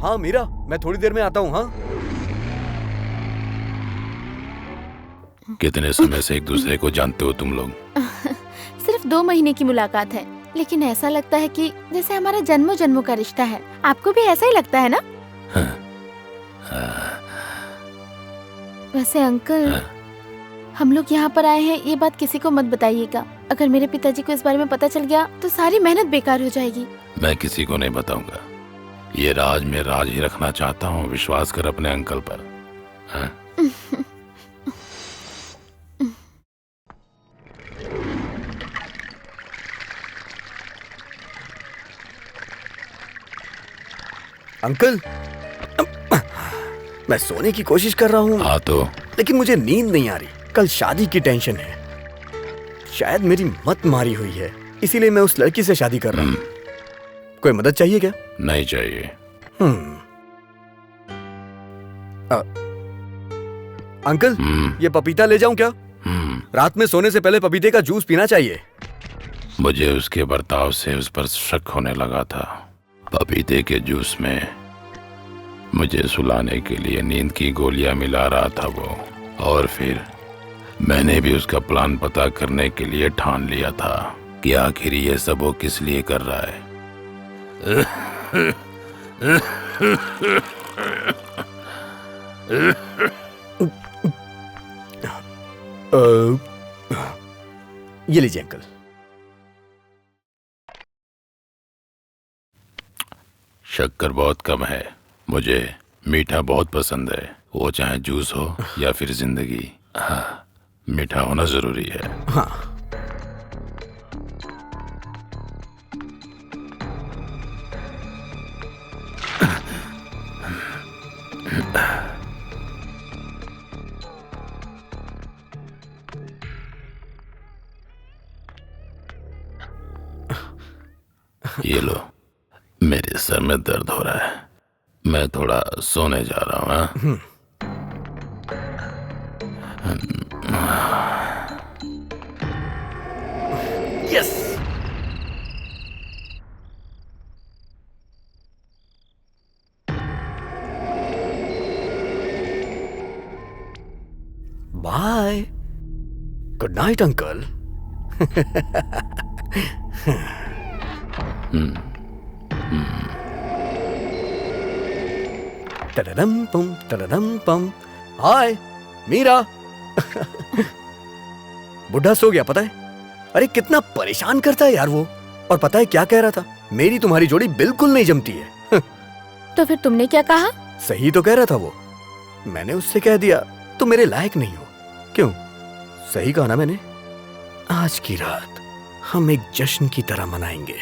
हाँ मीरा, मैं थोड़ी देर में आता हूँ। हाँ, कितने समय से एक दूसरे को जानते हो तुम लोग? सिर्फ 2 महीने की मुलाकात है, लेकिन ऐसा लगता है कि जैसे हमारा जन्मों जन्मों का रिश्ता है। आपको भी ऐसा ही लगता है ना? वैसे अंकल, हम लोग यहाँ पर आए हैं, ये बात किसी को मत बताइएगा। अगर मेरे पिताजी को इस बारे में पता चल गया तो सारी मेहनत बेकार हो जाएगी। मैं किसी को नहीं बताऊंगा। ये राज में राज ही रखना चाहता हूँ। विश्वास कर अपने अंकल पर। हाँ? अंकल, मैं सोने की कोशिश कर रहा हूँ। हाँ तो? लेकिन मुझे नींद नहीं आ रही। कल शादी की टेंशन है। शायद मेरी मत मारी हुई है, इसीलिए मैं उस लड़की से शादी कर रहा हूँ। कोई मदद चाहिए क्या? नहीं चाहिए। अंकल, ये पपीता ले जाऊं क्या? रात में सोने से पहले पपीते का जूस पीना चाहिए। मुझे उसके बर्ताव से उस पर शक होने लगा था। पपीते के जूस में मुझे सुलाने के लिए नींद की गोलियां मिला रहा था वो। और फिर मैंने भी उसका प्लान पता करने के लिए ठान लिया था कि आखिर ये सब वो किस लिए कर रहा है। ये लीजिए अंकल। शक्कर बहुत कम है। मुझे मीठा बहुत पसंद है, वो चाहे जूस हो या फिर जिंदगी। हाँ, मीठा होना जरूरी है। हाँ। ये लो, मेरे सर में दर्द हो रहा है, मैं थोड़ा सोने जा रहा हूँ। Yes. Bye. Good night uncle. टरडम पम। हाय मीरा। बुढ़ा सो गया पता है? अरे कितना परेशान करता है यार वो। और पता है क्या कह रहा था? मेरी तुम्हारी जोड़ी बिल्कुल नहीं जमती है। तो फिर तुमने क्या कहा? सही तो कह रहा था वो। मैंने उससे कह दिया तुम मेरे लायक नहीं हो। क्यों? सही कहा ना मैंने? आज की रात हम एक जश्न की तरह मनाएंगे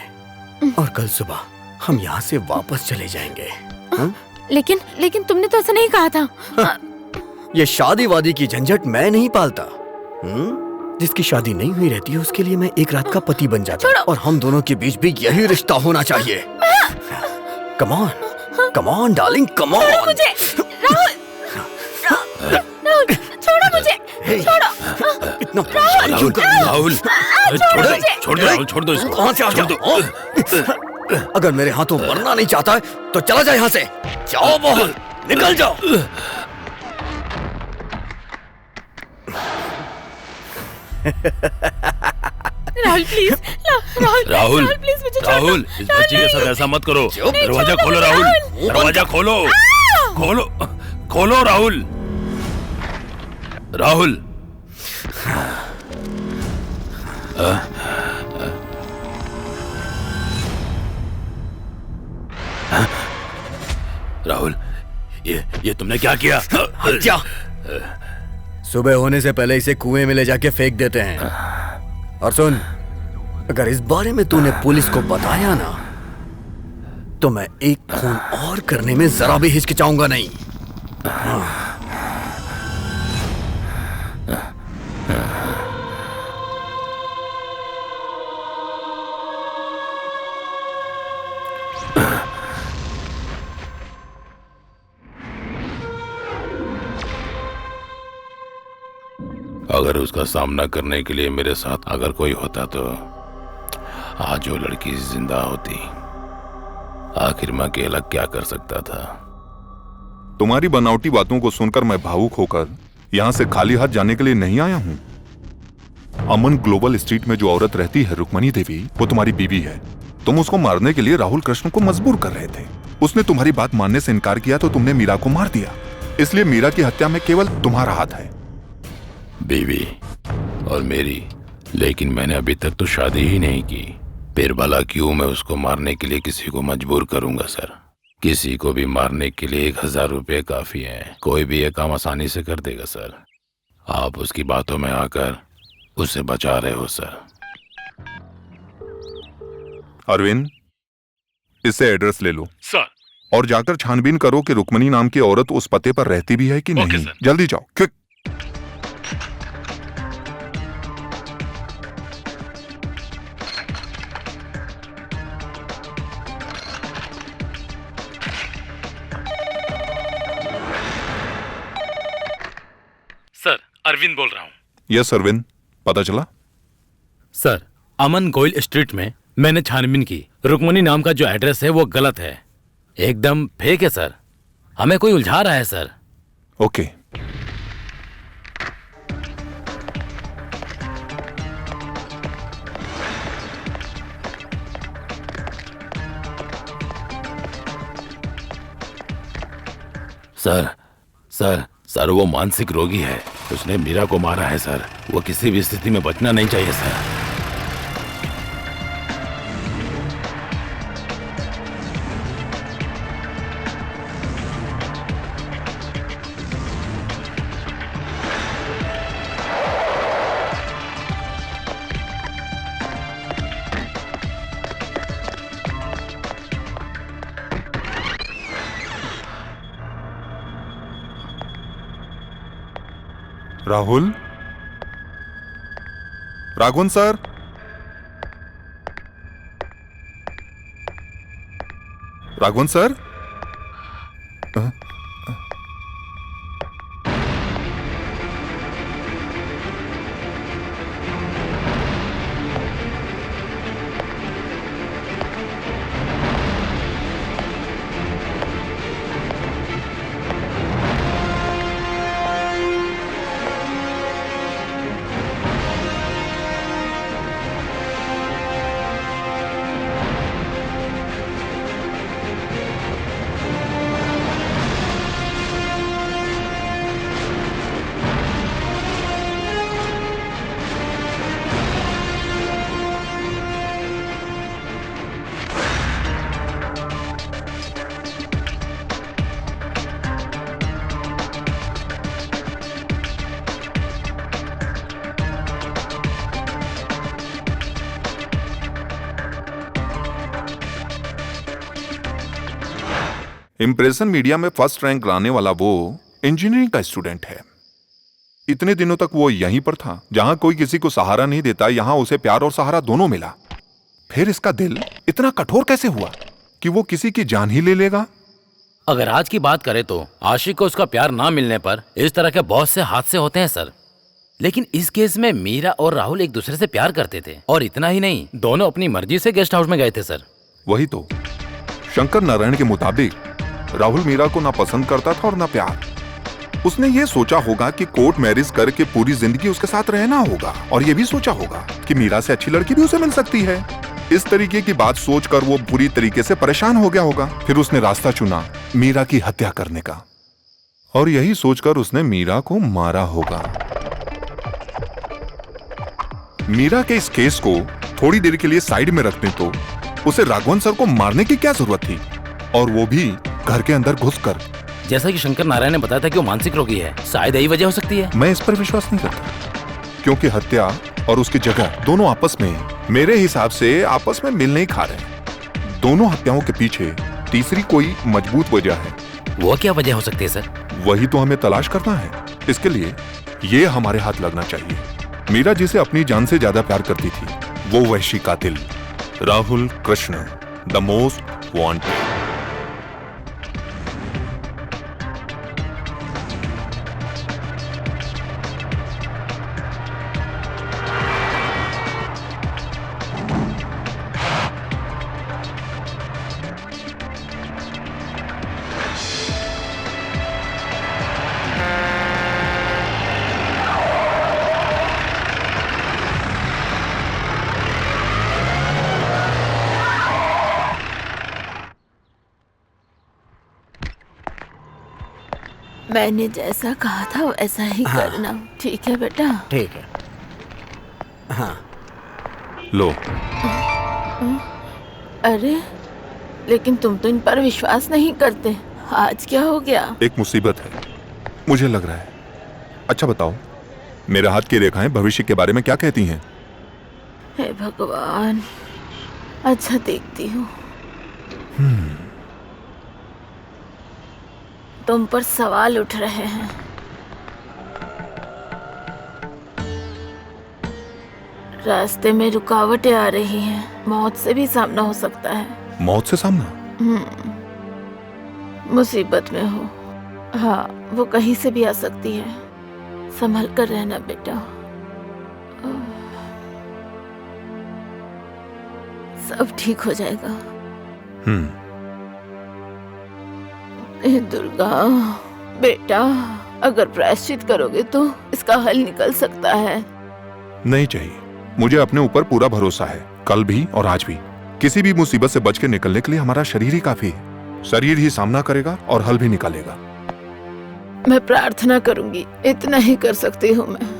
और कल सुबह हम यहाँ से वापस चले जाएंगे। लेकिन तुमने तो ऐसा नहीं कहा था। ये शादी वादी की झंझट मैं नहीं पालता। जिसकी शादी नहीं हुई रहती है उसके लिए मैं एक रात का पति बन जाता हूँ। और हम दोनों के बीच भी यही रिश्ता होना चाहिए। Come on, come on darling, come on. छोड़ो मुझे, राहुल। छोड़ो मुझे, छोड़ो। इतना परेशान क्यों कर रही हो? राहुल, छोड़ दो राहुल, छोड़ दो इसको। कहाँ से आ गया? अगर मेरे हाथों मरना नहीं चाहता है तो चला जाए यहाँ से। जाओ बाहर, निकल जाओ। राहुल प्लीज, राहुल, प्लीज मुझे छोड़ दो। राहुल, इस बच्ची के साथ ऐसा मत करो। दरवाजा खोलो राहुल, दरवाजा खोलो, खोलो, खोलो राहुल, राहुल। राहुल, ये तुमने क्या किया? क्या? सुबह होने से पहले इसे कुएं में ले जाके फेंक देते हैं। और सुन, अगर इस बारे में तूने पुलिस को बताया ना तो मैं एक खून और करने में जरा भी हिचकिचाऊंगा नहीं। अगर उसका सामना करने के लिए मेरे साथ अगर कोई होता तो आज वो लड़की जिंदा होती। आखिर मैं अकेला क्या कर सकता था? तुम्हारी बनावटी बातों को सुनकर मैं भावुक होकर यहाँ से खाली हाथ जाने के लिए नहीं आया हूँ। अमन ग्लोबल स्ट्रीट में जो औरत रहती है रुक्मणी देवी, वो तुम्हारी बीवी है। तुम उसको मारने के लिए राहुल कृष्ण को मजबूर कर रहे थे। उसने तुम्हारी बात मानने से इनकार किया तो तुमने मीरा को मार दिया। इसलिए मीरा की हत्या में केवल तुम्हारा हाथ है। बीवी और मेरी, लेकिन मैंने अभी तक तो शादी ही नहीं की। फिर भला क्यों मैं उसको मारने के लिए किसी को मजबूर करूंगा सर? किसी को भी मारने के लिए 1000 रुपये काफी है। कोई भी ये काम आसानी से कर देगा सर। आप उसकी बातों में आकर उसे बचा रहे हो सर। अरविंद, इससे एड्रेस ले लो सर। और जाकर छानबीन करो कि रुक्मणी नाम की औरत उस पते पर रहती भी है कि नहीं। जल्दी जाओ, क्विक। सर, अरविंद बोल रहा हूँ। यस अरविंद, पता चला? सर, अमन गोयल स्ट्रीट में मैंने छानबीन की। रुक्मणी नाम का जो एड्रेस है वो गलत है, एकदम फेक है सर। हमें कोई उलझा रहा है sir. Okay. Sir, sir, sir वो मानसिक रोगी है। उसने मीरा को मारा है सर। वो किसी भी स्थिति में बचना नहीं चाहिए sir. Rahul, Raghavan sir, Raghavan sir. Impression media में फर्स्ट रैंक लाने वाला वो इंजीनियरिंग का स्टूडेंट है। इतने दिनों तक वो यहीं पर था, जहां कोई किसी को सहारा नहीं देता, यहां उसे प्यार और सहारा दोनों मिला। फिर इसका दिल इतना कठोर कैसे हुआ कि वो किसी की जान ही ले लेगा? अगर आज की बात करें तो आशिक को उसका प्यार ना मिलने पर इस तरह के बहुत से हादसे होते हैं सर। लेकिन इस केस में मीरा और राहुल एक दूसरे से प्यार करते थे, और इतना ही नहीं, दोनों अपनी मर्जी से गेस्ट हाउस में गए थे सर। वही तो, शंकर नारायण के मुताबिक राहुल मीरा को ना पसंद करता था और ना प्यार। उसने ये सोचा होगा कि कोर्ट मैरिज करके पूरी जिंदगी उसके साथ रहना होगा, और ये भी सोचा होगा कि मीरा से अच्छी लड़की भी उसे मिल सकती है। इस तरीके की बात सोचकर वो बुरी तरीके से परेशान हो गया होगा। फिर उसने रास्ता चुना मीरा की हत्या करने का, और यही सोचकर उसने मीरा को मारा होगा। मीरा के इस केस को थोड़ी देर के लिए साइड में रखने तो उसे राघवन सर को मारने की क्या जरूरत थी, और वो भी घर के अंदर घुसकर। जैसा कि शंकर नारायण ने बताया था कि वो मानसिक रोगी है, शायद यही वजह हो सकती है। मैं इस पर विश्वास नहीं करता, क्योंकि हत्या और उसकी जगह दोनों आपस में, मेरे हिसाब से आपस में मिल नहीं खा रहे। दोनों हत्याओं के पीछे तीसरी कोई मजबूत वजह है। वो क्या वजह हो सकती है सर? वही तो हमें तलाश करना है। इसके लिए ये हमारे हाथ लगना चाहिए। मीरा जिसे अपनी जान से ज्यादा प्यार करती थी, वो वहशी कातिल Rahul Krishna, the most wanted. मैंने जैसा कहा था वैसा ही करना, ठीक है बेटा? ठीक है। हाँ लो। अरे लेकिन तुम तो इन पर विश्वास नहीं करते, आज क्या हो गया? एक मुसीबत है, मुझे लग रहा है। अच्छा बताओ, मेरे हाथ की रेखाएं भविष्य के बारे में क्या कहती हैं? हे भगवान, अच्छा देखती हूँ। तुम पर सवाल उठ रहे हैं। रास्ते में रुकावटें आ रही हैं, मौत से भी सामना हो सकता है। मौत से सामना? मुसीबत में हो। हाँ, वो कहीं से भी आ सकती है, संभल कर रहना बेटा। सब ठीक हो जाएगा। हे दुर्गा, बेटा अगर प्रायश्चित करोगे तो इसका हल निकल सकता है। नहीं चाहिए, मुझे अपने ऊपर पूरा भरोसा है। कल भी और आज भी किसी भी मुसीबत से बच के निकलने के लिए हमारा शरीर ही काफी है। शरीर ही सामना करेगा और हल भी निकालेगा। मैं प्रार्थना करूंगी, इतना ही कर सकती हूँ मैं।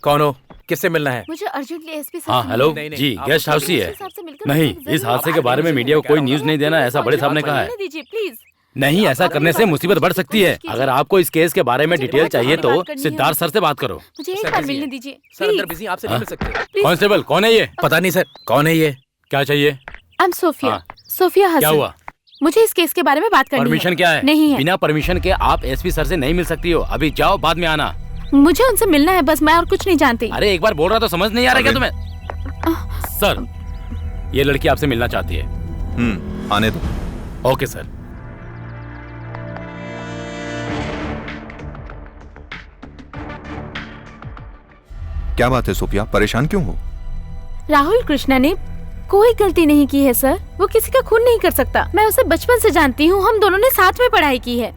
कौन हो? किससे मिलना है? मुझे अर्जेंटली एसपी सर हाँ से हेलो मिलना है। जी, गेस्ट हाउस ही है। एसपी साहब से मिलकर नहीं, मुझे इस जरूर हादसे के बात बारे में करनी मीडिया को कोई है। न्यूज़ नहीं देना, ऐसा बड़े साहब ने कहा है। मिलने दीजिए प्लीज। नहीं, ऐसा करने से मुसीबत बढ़ सकती है। अगर आपको इस केस के बारे में डिटेल चाहिए तो सिद्धार्थ सर से बात करो। मुझे एक बार मिलने दीजिए सर अंदर बिजी, आपसे नहीं मिल सकते। कांस्टेबल, कौन है ये? पता नहीं सर, कौन है ये? क्या चाहिए? आई एम सोफिया, हाँ। सोफिया हसन। क्या हुआ? मुझे इस केस के बारे में बात करनी है। परमिशन क्या है? नहीं है। बिना परमिशन के आप एसपी सर से नहीं मिल सकती हो। अभी जाओ, बाद में आना। मुझे उनसे मिलना है बस, मैं और कुछ नहीं जानती। अरे एक बार बोल रहा तो समझ नहीं आ रहा क्या तुम्हें? सर, ये लड़की आपसे मिलना चाहती है। आने दो। Okay sir. क्या बात है सोफिया, परेशान क्यों हो? राहुल कृष्णा ने कोई गलती नहीं की है सर। वो किसी का खून नहीं कर सकता। मैं उसे बचपन से जानती हूँ, हम दोनों ने साथ में पढ़ाई की है।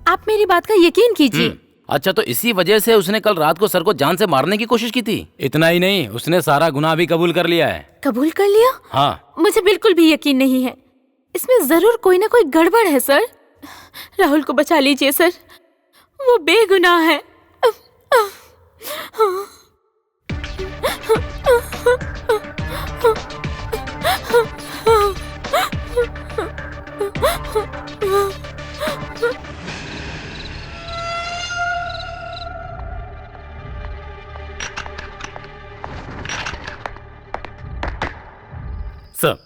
आप मेरी बात का यकीन कीजिए। अच्छा, तो इसी वजह से उसने कल रात को सर को जान से मारने की कोशिश की थी? इतना ही नहीं, उसने सारा गुनाह भी कबूल कर लिया है। कबूल कर लिया? हाँ। मुझे बिल्कुल भी यकीन नहीं है। इसमें जरूर कोई ना कोई गड़बड़ है सर। राहुल को बचा लीजिए सर, वो बेगुनाह है। सर,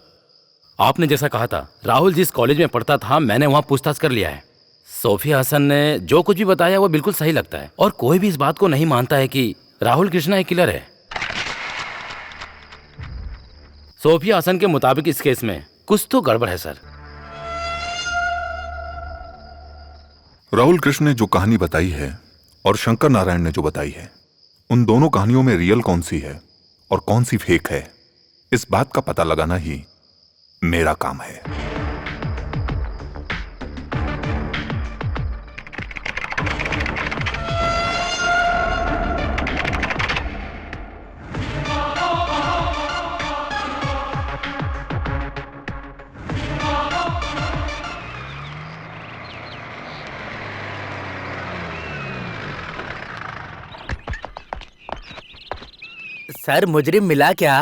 आपने जैसा कहा था, राहुल जिस कॉलेज में पढ़ता था मैंने वहां पूछताछ कर लिया है। सोफिया हसन ने जो कुछ भी बताया वो बिल्कुल सही लगता है और कोई भी इस बात को नहीं मानता है कि राहुल कृष्णा एक किलर है। सोफिया हसन के मुताबिक इस केस में कुछ तो गड़बड़ है सर। राहुल कृष्ण ने जो कहानी बताई है और शंकर नारायण ने जो बताई है, उन दोनों कहानियों में रियल कौन सी है और कौन सी फेक है, इस बात का पता लगाना ही मेरा काम है। सर मुजरिम मिला क्या?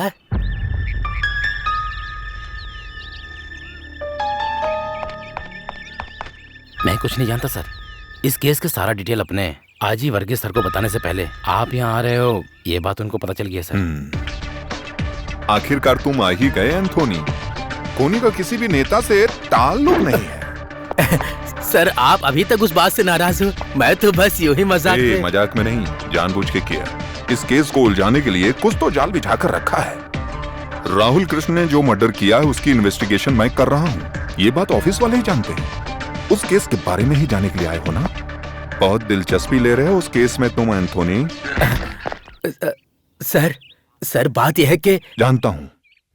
मैं कुछ नहीं जानता सर। इस केस के सारा डिटेल अपने आजी वर्गीस सर को बताने से पहले आप यहाँ आ रहे हो, ये बात उनको पता चल गई है सर। आखिरकार तुम आ ही गए एंथोनी। कोनी का किसी भी नेता से ताल्लुक नहीं है। सर आप अभी तक उस बात से नाराज हो? मैं तो बस यूं ही मजाक में नहीं, जानबूझ के किया। इस केस को उलझाने के लिए कुछ तो जाल बिछाकर रखा है। राहुल कृष्ण ने जो मर्डर किया है उसकी इन्वेस्टिगेशन मैं कर रहा हूँ। ये बात ऑफिस वाले ही जानते हैं। उस केस के बारे में ही जाने के लिए आए हो ना? बहुत दिलचस्पी ले रहे हो उस केस में तुम एंथोनी? सर बात यह है कि जानता हूँ।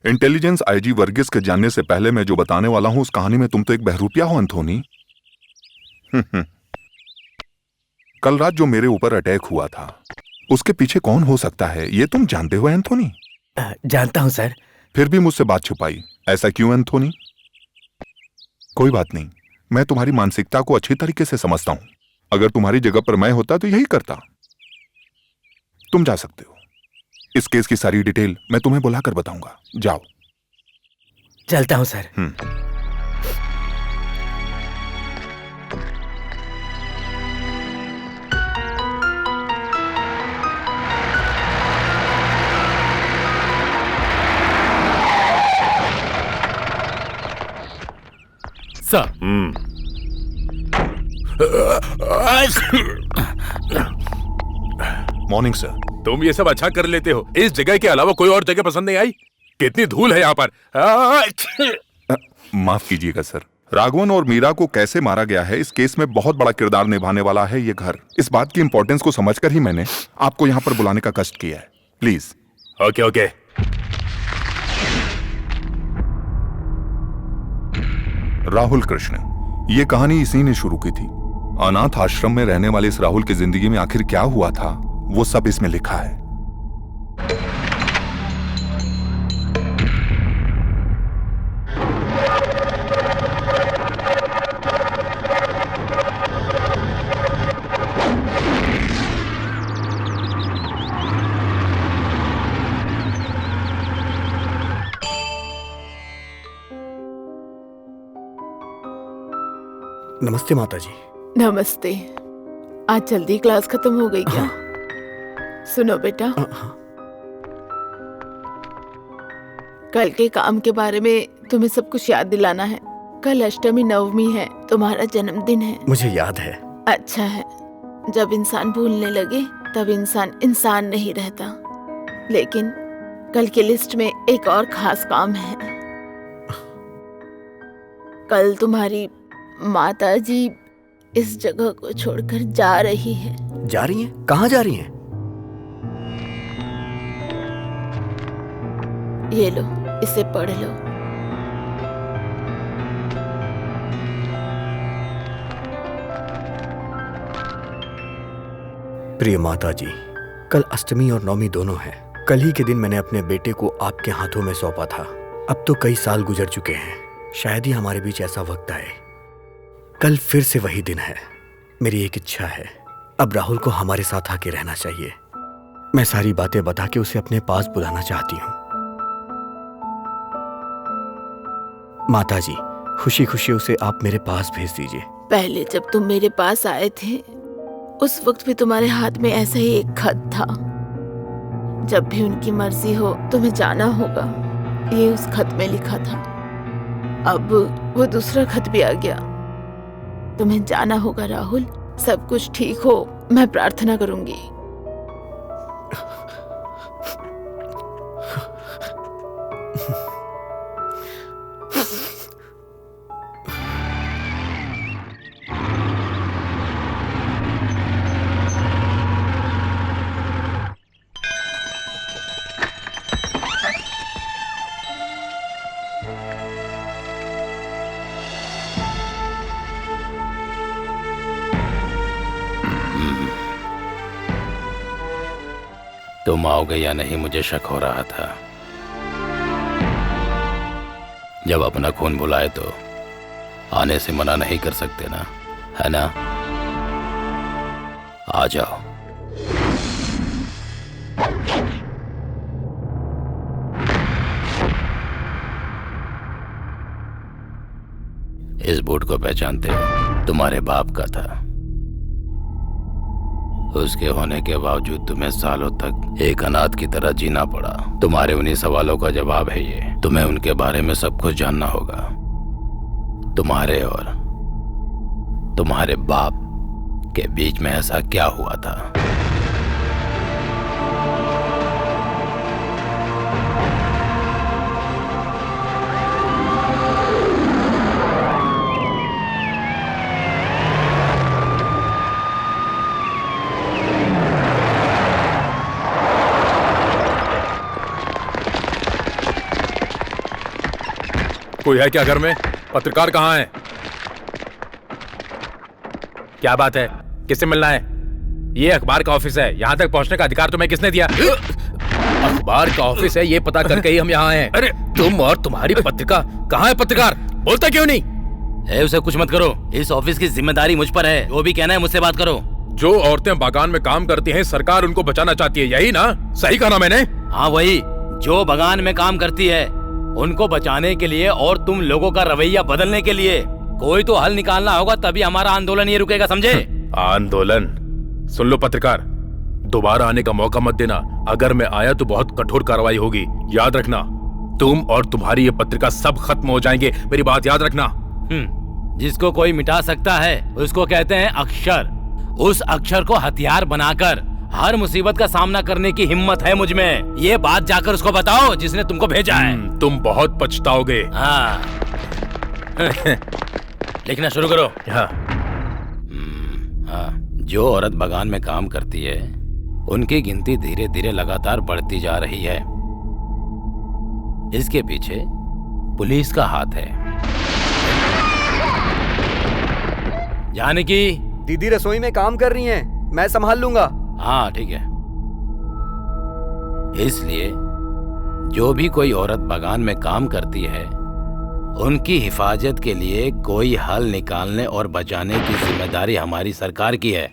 इंटेलिजेंस आईजी वर्गीस के जानने से पहले मैं जो बताने वाला हूँ उस कहानी में तुम तो एक बहरूपिया हो एंथोनी। कल रात जो मेरे ऊपर अटैक हुआ था उसके पीछे कौन हो सकता है ये तुम जानते हो एंथोनी? जानता हूं सर। फिर भी मुझसे बात छुपाई, ऐसा क्यों एंथोनी? कोई बात नहीं, मैं तुम्हारी मानसिकता को अच्छी तरीके से समझता हूं। अगर तुम्हारी जगह पर मैं होता तो यही करता। तुम जा सकते हो। इस केस की सारी डिटेल मैं तुम्हें बुलाकर बताऊंगा। जाओ। चलता हूं सर। Morning sir. तुम ये सब अच्छा कर लेते हो। इस जगह के अलावा कोई और जगह पसंद नहीं आई? कितनी धूल है यहाँ पर। माफ कीजिएगा सर। राघवन और मीरा को कैसे मारा गया है इस केस में बहुत बड़ा किरदार निभाने वाला है ये घर। इस बात की इंपॉर्टेंस को समझकर ही मैंने आपको यहाँ पर बुलाने का कष्ट किया है। प्लीज। ओके। राहुल कृष्ण, ये कहानी इसी ने शुरू की थी। अनाथ आश्रम में रहने वाले इस राहुल की जिंदगी में आखिर क्या हुआ था वो सब इसमें लिखा है। नमस्ते माता जी। नमस्ते। आज जल्दी क्लास खत्म हो गई क्या? सुनो बेटा, कल के काम के बारे में तुम्हें सब कुछ याद दिलाना है। कल अष्टमी नवमी है, तुम्हारा जन्मदिन है। मुझे याद है। अच्छा है, जब इंसान भूलने लगे तब इंसान नहीं रहता। लेकिन कल की लिस्ट में एक और खास काम है। कल तुम्हारी माता जी इस जगह को छोड़कर जा रही है। जा रही हैं? कहाँ जा रही हैं? ये लो, इसे पढ़ लो। प्रिय माता जी, कल अष्टमी और नवमी दोनों हैं। कल ही के दिन मैंने अपने बेटे को आपके हाथों में सौंपा था। अब तो कई साल गुजर चुके हैं, शायद ही हमारे बीच ऐसा वक्त आए। कल फिर से वही दिन है। मेरी एक इच्छा है, अब राहुल को हमारे साथ आके रहना चाहिए। मैं सारी बातें बता के उसे अपने पास बुलाना चाहती हूँ। माता जी, खुशी खुशी उसे आप मेरे पास भेज दीजिए। पहले जब तुम मेरे पास आए थे उस वक्त भी तुम्हारे हाथ में ऐसा ही एक खत था। जब भी उनकी मर्जी हो तुम्हें जाना होगा, ये उस खत में लिखा था। अब वो दूसरा खत भी आ गया। तुम्हें जाना होगा राहुल। सब कुछ ठीक हो, मैं प्रार्थना करूंगी। तुम आओगे या नहीं मुझे शक हो रहा था। जब अपना खून बुलाए तो आने से मना नहीं कर सकते ना, है ना? आ जाओ। इस बूट को पहचानते हो? तुम्हारे बाप का था। उसके होने के बावजूद तुम्हें सालों तक एक अनाथ की तरह जीना पड़ा। तुम्हारे उन्हीं सवालों का जवाब है ये। तुम्हें उनके बारे में सब कुछ जानना होगा। तुम्हारे और तुम्हारे बाप के बीच में ऐसा क्या हुआ था? कोई है क्या घर में? पत्रकार कहाँ है? क्या बात है? किससे मिलना है? ये अखबार का ऑफिस है, यहाँ तक पहुँचने का अधिकार तुम्हें किसने दिया? अखबार का ऑफिस है, ये पता करके ही हम यहाँ आए हैं। अरे तुम और तुम्हारी पत्रिका, कहाँ है पत्रकार? बोलता क्यों नहीं? उसे कुछ मत करो, इस ऑफिस की जिम्मेदारी मुझ पर है। वो भी कहना है मुझसे बात करो। जो औरतें बागान में काम करती हैं, सरकार उनको बचाना चाहती है, यही ना? सही कहा ना मैंने? हाँ वही, जो बागान में काम करती है उनको बचाने के लिए और तुम लोगों का रवैया बदलने के लिए कोई तो हल निकालना होगा, तभी हमारा आंदोलन ये रुकेगा, समझे? आंदोलन? सुन लो पत्रकार, दोबारा आने का मौका मत देना। अगर मैं आया तो बहुत कठोर कार्रवाई होगी, याद रखना। तुम और तुम्हारी ये पत्रिका सब खत्म हो जाएंगे, मेरी बात याद रखना। जिसको कोई मिटा सकता है उसको कहते हैं अक्षर। उस अक्षर को हथियार बनाकर हर मुसीबत का सामना करने की हिम्मत है मुझ में। ये बात जाकर उसको बताओ जिसने तुमको भेजा है। तुम बहुत पछताओगे। हाँ। लिखना शुरू करो। हाँ। हाँ। जो औरत बागान में काम करती है उनकी गिनती धीरे धीरे लगातार बढ़ती जा रही है। इसके पीछे पुलिस का हाथ है। जानकी दीदी रसोई में काम कर रही हैं, मैं संभाल लूंगा। हाँ ठीक है। इसलिए जो भी कोई औरत बागान में काम करती है उनकी हिफाजत के लिए कोई हल निकालने और बचाने की जिम्मेदारी हमारी सरकार की है।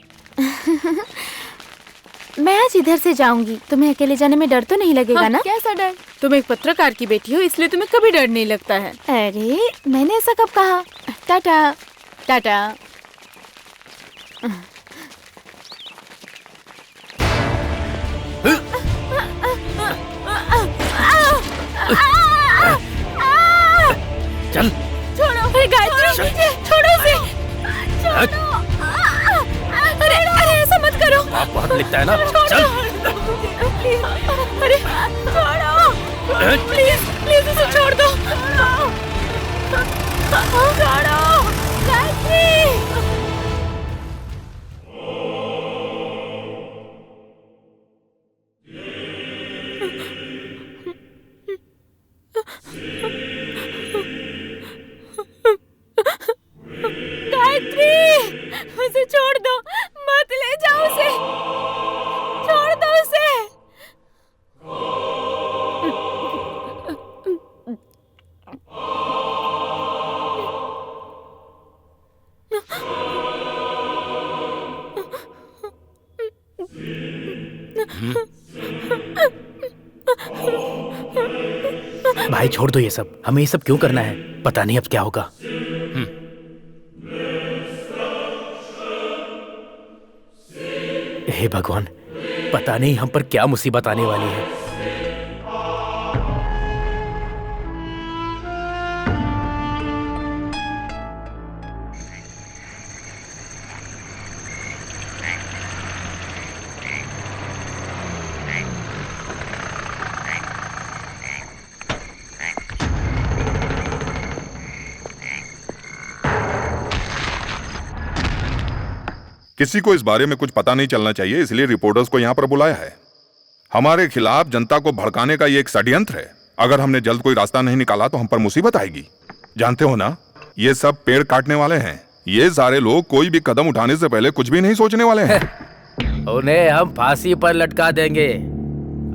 मैं आज इधर से जाऊंगी। तुम्हें अकेले जाने में डर तो नहीं लगेगा ना? कैसा डर? तुम एक पत्रकार की बेटी हो, इसलिए तुम्हें कभी डर नहीं लगता है। अरे मैंने ऐसा कब कहा? टाटा टाटा। चल छोड़ो। अरे गायत्री, छोड़ो इसे, छोड़ो। अरे अरे ऐसा मत करो। आप बहुत लिखता है ना? चल। अरे छोड़ो, प्लीज प्लीज उसे छोड़ दो। छोड़ो गायत्री। उसे छोड़ दो, मत ले जाओ उसे, छोड़ दो उसे। भाई छोड़ दो ये सब, हमें ये सब क्यों करना है? पता नहीं अब क्या होगा। हे भगवान, पता नहीं हम पर क्या मुसीबत आने वाली है। किसी को इस बारे में कुछ पता नहीं चलना चाहिए, इसलिए रिपोर्टर्स को यहाँ पर बुलाया है। हमारे खिलाफ जनता को भड़काने का ये एक षड्यंत्र है। अगर हमने जल्द कोई रास्ता नहीं निकाला तो हम पर मुसीबत आएगी। जानते हो ना, ये सब पेड़ काटने वाले हैं। ये सारे लोग कोई भी कदम उठाने से पहले कुछ भी नहीं सोचने वाले हैं। उन्हें हम फांसी पर लटका देंगे।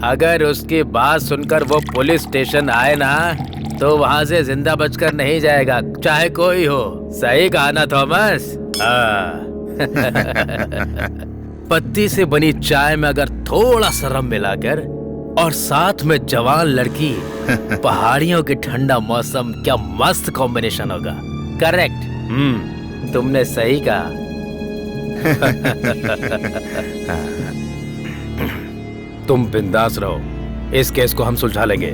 अगर उसकी बात सुनकर वो पुलिस स्टेशन आए ना तो वहां से जिंदा बचकर नहीं जाएगा, चाहे कोई हो। सही कहा ना थॉमस? पत्ती से बनी चाय में अगर थोड़ा सा रम मिलाकर और साथ में जवान लड़की, पहाड़ियों के ठंडा मौसम, क्या मस्त कॉम्बिनेशन होगा। करेक्ट। तुमने सही कहा। तुम बिंदास रहो, इस केस को हम सुलझा लेंगे।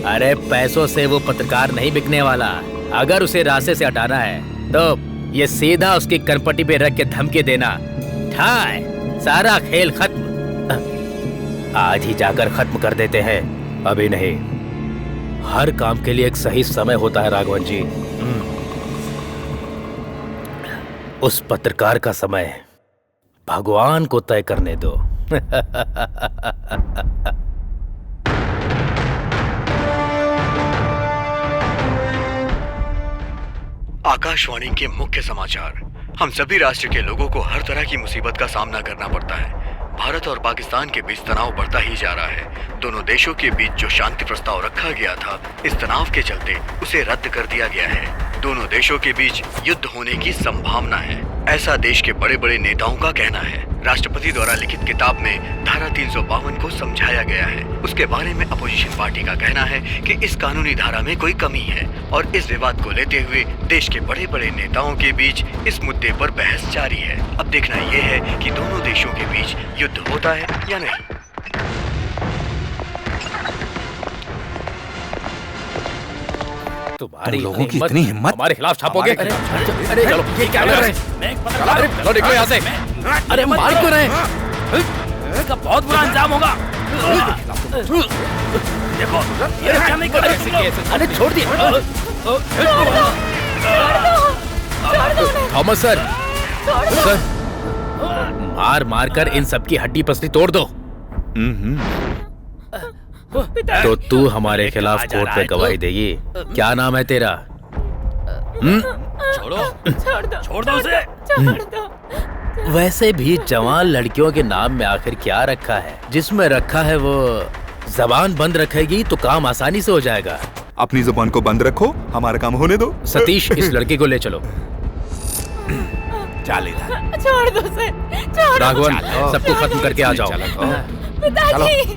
अरे पैसों से वो पत्रकार नहीं बिकने वाला। अगर उसे रास्ते से हटाना है तो ये सीधा उसकी कनपट्टी पे रख के धमकी देना। ठाय, सारा खेल खत्म। आज ही जाकर खत्म कर देते हैं, अभी नहीं। हर काम के लिए एक सही समय होता है राघवन जी। उस पत्रकार का समय भगवान को तय करने दो। आकाशवाणी के मुख्य समाचार। हम सभी राष्ट्र के लोगों को हर तरह की मुसीबत का सामना करना पड़ता है। भारत और पाकिस्तान के बीच तनाव बढ़ता ही जा रहा है। दोनों देशों के बीच जो शांति प्रस्ताव रखा गया था, इस तनाव के चलते उसे रद्द कर दिया गया है। दोनों देशों के बीच युद्ध होने की संभावना है, ऐसा देश के बड़े बड़े नेताओं का कहना है। राष्ट्रपति द्वारा लिखित किताब में धारा 352 को समझाया गया है। उसके बारे में अपोजिशन पार्टी का कहना है कि इस कानूनी धारा में कोई कमी है और इस विवाद को लेते हुए देश के बड़े बड़े नेताओं के बीच इस मुद्दे पर बहस जारी है। अब देखना यह है कि दोनों देशों के बीच युद्ध होता है या नहीं। तुम्हारी लोगों की इतनी हिम्मत हमारे खिलाफ छापोगे? अरे चलो, ये क्या कर रहे हैं? अरे चलो निकलो यहाँ से। अरे मार क्यों रहे हैं? इसका बहुत बुरा अंजाम होगा। देखो, ये क्या नहीं कर रहे? अरे छोड़ दिए। थॉमस सर, मार मार कर इन सबकी हड्डी पसली तोड़ दो। तो तू हमारे खिलाफ कोर्ट में गवाही देगी। क्या नाम है तेरा? छोड़ दो उसे। वैसे भी जवान लड़कियों के नाम में आखिर क्या रखा है? जिसमें रखा है वो जबान बंद रखेगी तो काम आसानी से हो जाएगा। अपनी जुबान को बंद रखो, हमारा काम होने दो। सतीश, इस लड़के को ले चलो। छोड़ दो उसे, छोड़ दो। राघवन, सबको खत्म करके आ जाओ। पिताजी,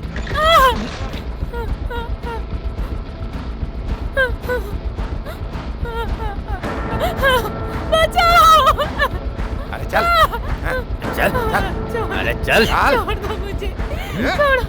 बचाओ। अरे चल, चल, अरे चल। छोड़ दो मुझे, छोड़ो,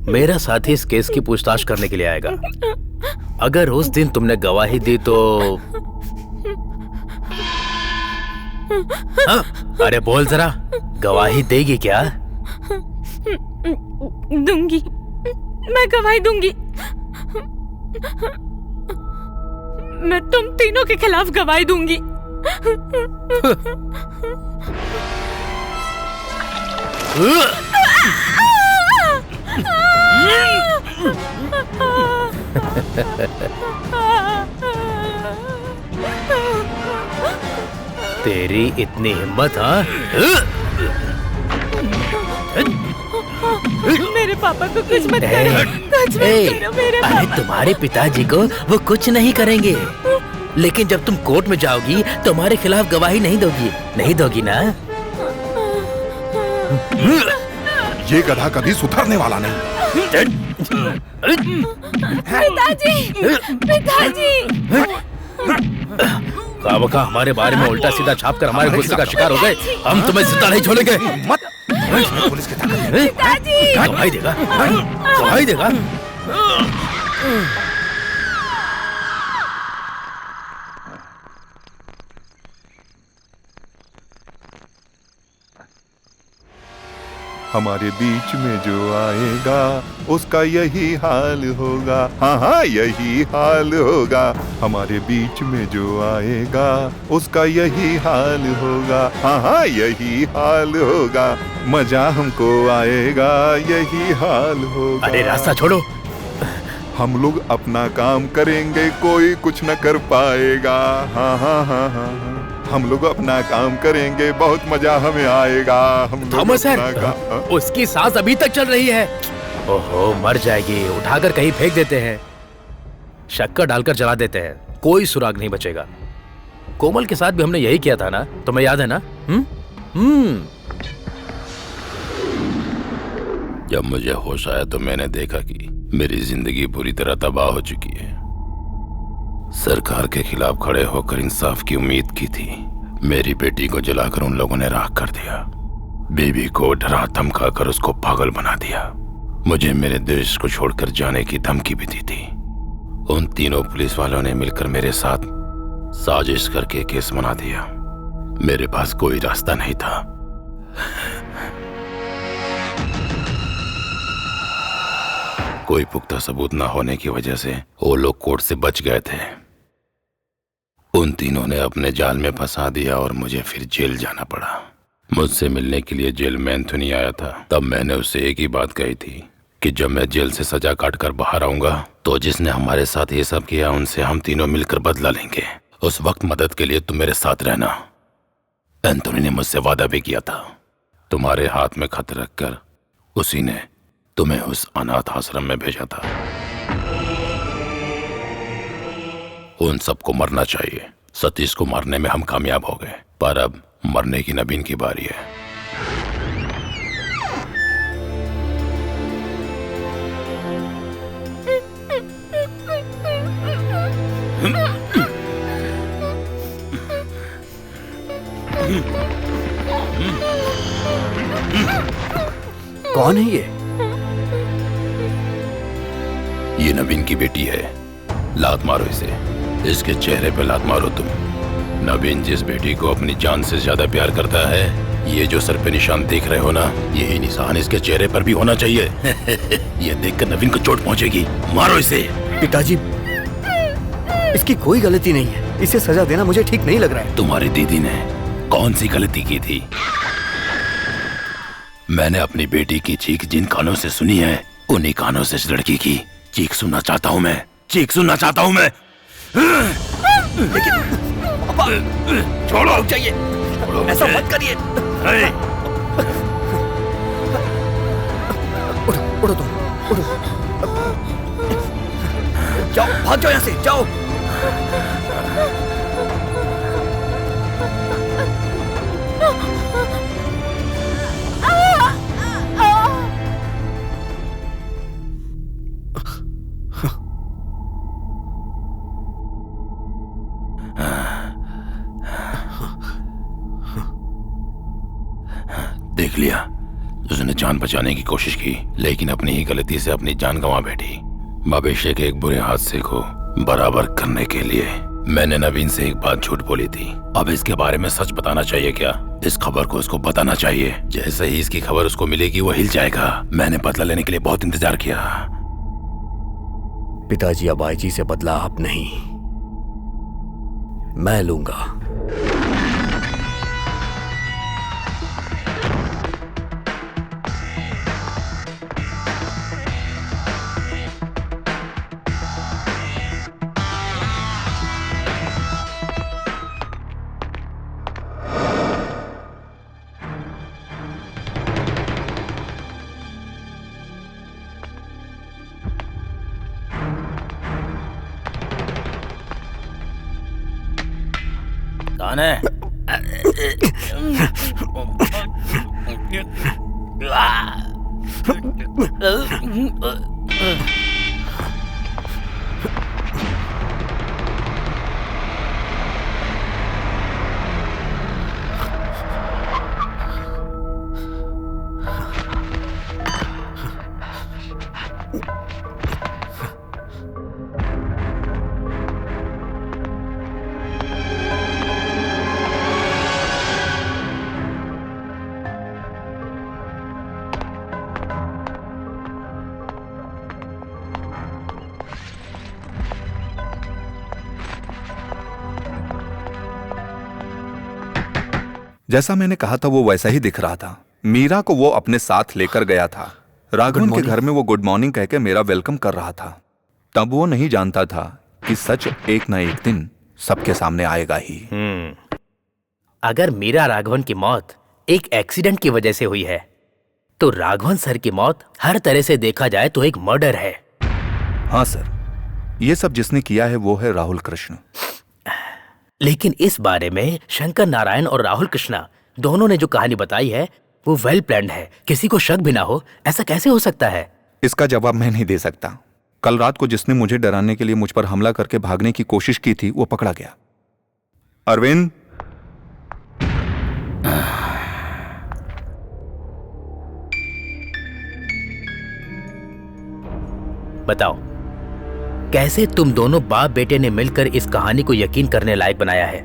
मेरा साथी इस केस की पूछताछ करने के लिए आएगा। अगर उस दिन तुमने गवाही दी तो अरे बोल जरा, गवाही देगी क्या? दूंगी, मैं गवाही दूंगी। मैं तुम तीनों के खिलाफ गवाही दूंगी। तेरी इतनी हिम्मत? हाँ, मेरे पापा को कुछ मत करो, कुछ मत करो मेरे पापा। अरे तुम्हारे पिताजी को वो कुछ नहीं करेंगे, लेकिन जब तुम कोर्ट में जाओगी तो हमारे खिलाफ गवाही नहीं दोगी, नहीं दोगी ना? ये गधा कभी सुधरने वाला नहीं। पिताजी, पिताजी। काबका हमारे बारे में उल्टा सीधा छाप कर हमारे गुस्से का शिकार हो गए। हम तुम्हें जिंदा नहीं छोड़ेंगे। मत पुलिस की ताकत। पिताजी, गवाही देगा, गवाही देगा। हमारे बीच में जो आएगा उसका यही हाल होगा। हाँ हाँ, यही हाल होगा। हमारे बीच में जो आएगा उसका यही हाल होगा। हाँ हाँ, यही हाल होगा। मजा हमको आएगा, यही हाल होगा। अरे रास्ता छोड़ो। हम लोग अपना काम करेंगे, कोई कुछ न कर पाएगा। हाँ हाँ हाँ हाँ हाँ। हम लोग अपना काम करेंगे, बहुत मजा हमें आएगा। हम लोग थॉमस अपना सर, उसकी सांस अभी तक चल रही है। ओहो, मर जाएगी। उठाकर कहीं फेंक देते हैं, शक्कर डालकर जला देते हैं, कोई सुराग नहीं बचेगा। कोमल के साथ भी हमने यही किया था ना, तुम्हें याद है ना? जब मुझे होश आया तो मैंने देखा कि मेरी जिंदगी पूरी तरह तबाह हो चुकी है। सरकार के खिलाफ खड़े होकर इंसाफ की उम्मीद की थी। मेरी बेटी को जलाकर उन लोगों ने राख कर दिया। बीवी को डरा धमकाकर उसको पागल बना दिया। मुझे मेरे देश को छोड़कर जाने की धमकी भी दी थी। उन तीनों पुलिस वालों ने मिलकर मेरे साथ साजिश करके केस बना दिया। मेरे पास कोई रास्ता नहीं था। कोई पुख्ता सबूत न होने की वजह से वो लोग कोर्ट से बच गए थे। उन तीनों ने अपने जाल में फंसा दिया और मुझे फिर जेल जाना पड़ा। मुझसे मिलने के लिए जेल में एंथोनी आया था। तब मैंने उससे एक ही बात कही थी कि जब मैं जेल से सजा काट कर बाहर आऊंगा तो जिसने हमारे साथ ये सब किया उनसे हम तीनों मिलकर बदला लेंगे। उस वक्त मदद के लिए तुम मेरे साथ रहना। एंथोनी ने मुझसे वादा भी किया था। तुम्हारे हाथ में खत रखकर उसी ने तुम्हें उस अनाथ आश्रम में भेजा था। उन सबको मरना चाहिए। सतीश को मारने में हम कामयाब हो गए, पर अब मरने की नवीन की बारी है। कौन है ये नवीन की बेटी है। लात मारो इसे, इसके चेहरे पे लात मारो तुम। नवीन जिस बेटी को अपनी जान से ज्यादा प्यार करता है, ये जो सर पे निशान देख रहे हो ना, यही निशान इसके चेहरे पर भी होना चाहिए। ये देखकर नवीन को चोट पहुंचेगी। मारो इसे। पिताजी, इसकी कोई गलती नहीं है। इसे सजा देना मुझे ठीक नहीं लग रहा है। तुम्हारी दीदी ने कौन सी गलती की थी? मैंने अपनी बेटी की चीख जिन कानों से सुनी है, उन्हीं कानों से इस लड़की की चीख सुनना चाहता हूँ मैं। चीख सुनना चाहता हूँ मैं। लेकिन पापा, छोड़ो, चाहिए, छोड़ो, ऐसा मत करिए। उठो तुम, उठो। जाओ, भाग जाओ यहाँ से, जाओ। देख लिया, उसने जान बचाने की कोशिश की, लेकिन अपनी ही गलती से अपनी जान गंवा बैठी। भविष्य के एक बुरे हादसे को बराबर करने के लिए मैंने नवीन से एक बात झूठ बोली थी। अब इसके बारे में सच बताना चाहिए क्या? इस खबर को उसको बताना चाहिए। जैसे ही इसकी खबर उसको मिलेगी वो हिल जाएगा। मैंने बदला लेने के लिए बहुत इंतजार किया। पिताजी, अब आईजी से बदला आप नहीं, मैं लूंगा। कौन है? जैसा मैंने कहा था वो वैसा ही दिख रहा था। मीरा को वो अपने साथ लेकर गया था। राघवन के घर में वो गुड मॉर्निंग कहकर मेरा वेलकम कर रहा था। तब वो नहीं जानता था कि सच एक ना एक दिन सबके सामने आएगा ही। अगर मीरा राघवन की मौत एक एक्सीडेंट की वजह से हुई है तो राघवन सर की मौत हर तरह से देखा जाए तो एक मर्डर है। हाँ सर, ये सब जिसने किया है वो है राहुल कृष्ण। लेकिन इस बारे में शंकर नारायण और राहुल कृष्णा दोनों ने जो कहानी बताई है वो वेल प्लान्ड है। किसी को शक भी ना हो, ऐसा कैसे हो सकता है? इसका जवाब मैं नहीं दे सकता। कल रात को जिसने मुझे डराने के लिए मुझ पर हमला करके भागने की कोशिश की थी वो पकड़ा गया। अरविंद, बताओ कैसे तुम दोनों बाप बेटे ने मिलकर इस कहानी को यकीन करने लायक बनाया है?